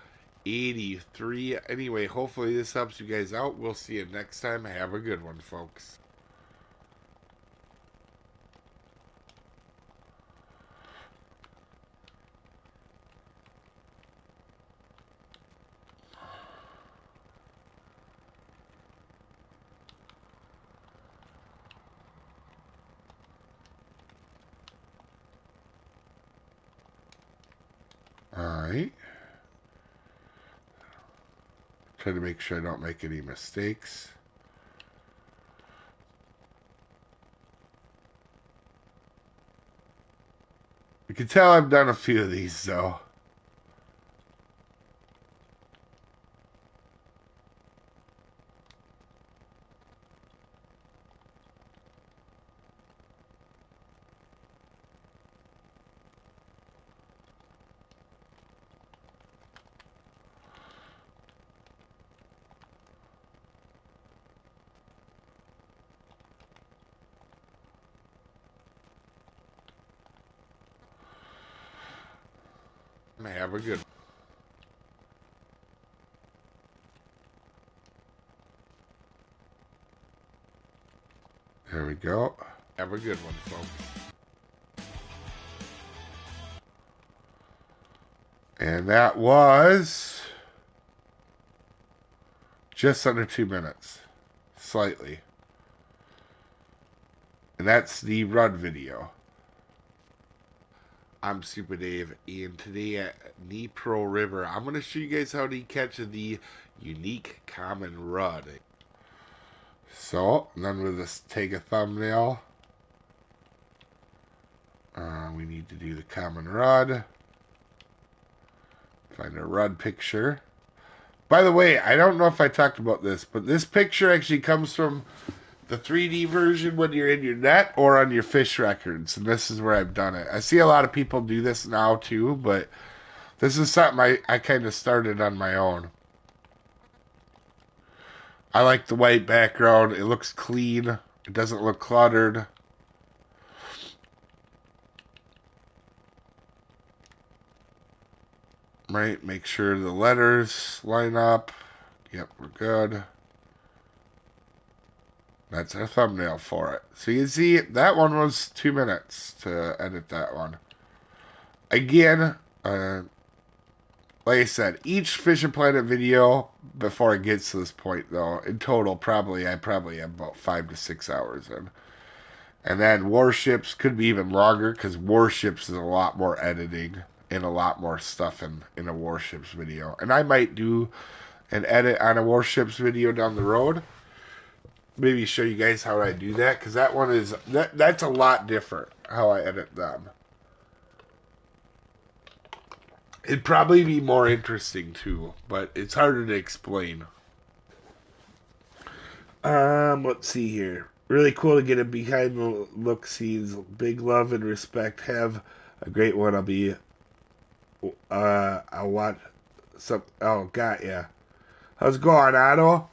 83. Anyway, hopefully this helps you guys out. We'll see you next time. Have a good one, folks. Alright. Try to make sure I don't make any mistakes. You can tell I've done a few of these, though. Have a good one. There we go. Have a good one, folks. And that was just under 2 minutes. Slightly. And that's the run video. I'm Soopa-Dave, and today at Dnipro River, I'm going to show you guys how to catch the unique common rudd. So, then we'll just take a thumbnail. We need to do the common rudd. Find a rudd picture. By the way, I don't know if I talked about this, but this picture actually comes from the 3D version when you're in your net or on your fish records, and this is where I've done it. I see a lot of people do this now too, but this is something I kind of started on my own. I like the white background. It looks clean. It doesn't look cluttered. Right, make sure the letters line up. Yep, we're good. That's our thumbnail for it. So you can see that one was 2 minutes to edit that one. Again, like I said, each Fish and Planet video before it gets to this point, though, in total, I probably have about 5 to 6 hours in. And then Warships could be even longer because Warships is a lot more editing and a lot more stuff in a Warships video. And I might do an edit on a Warships video down the road. Maybe show you guys how I do that because that one is that's a lot different how I edit them. It'd probably be more interesting too, but it's harder to explain. Let's see here. Really cool to get a behind the look scenes. Big love and respect. Have a great one. I'll watch some. Oh, got ya. How's it going, Otto?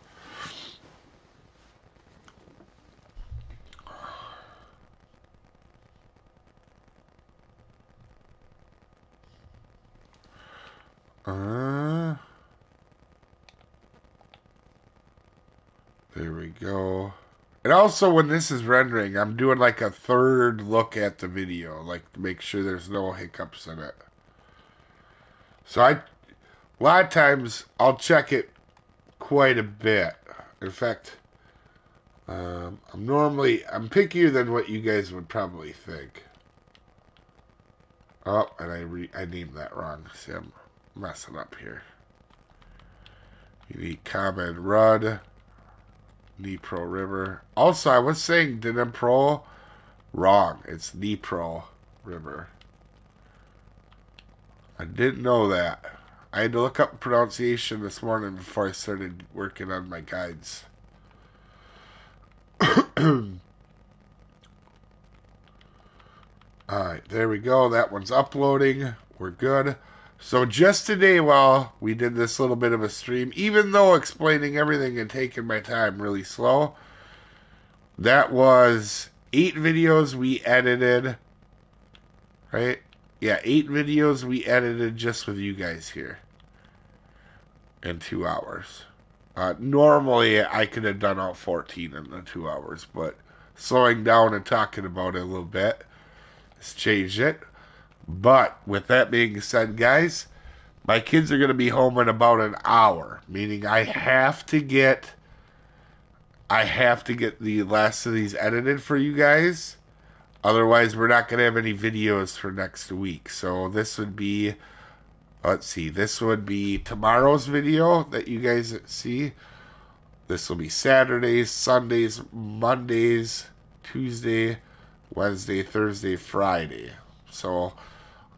There we go. And also, when this is rendering, I'm doing like a third look at the video, like to make sure there's no hiccups in it. So a lot of times, I'll check it quite a bit. In fact, I'm pickier than what you guys would probably think. Oh, and I named that wrong. See, I'm messing up here. Unique comment, Rudd. Dnipro River. Also, I was saying Dnipro wrong. It's Dnipro River. I didn't know that. I had to look up pronunciation this morning before I started working on my guides. Alright, there we go. That one's uploading. We're good. So just today while we did this little bit of a stream, even though explaining everything and taking my time really slow, that was 8 videos we edited, right? Yeah, 8 videos we edited just with you guys here in 2 hours. Normally, I could have done all 14 in the 2 hours, but slowing down and talking about it a little bit has changed it. But with that being said, guys, my kids are going to be home in about an hour, meaning I have to get the last of these edited for you guys. Otherwise, we're not going to have any videos for next week. So this would be, let's see, this would be tomorrow's video that you guys see. This will be Saturdays, Sundays, Mondays, Tuesday, Wednesday, Thursday, Friday. So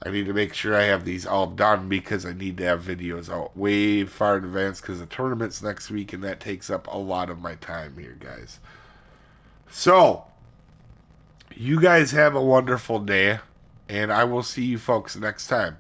I need to make sure I have these all done because I need to have videos out way far in advance because the tournament's next week and that takes up a lot of my time here, guys. So, you guys have a wonderful day, and I will see you folks next time.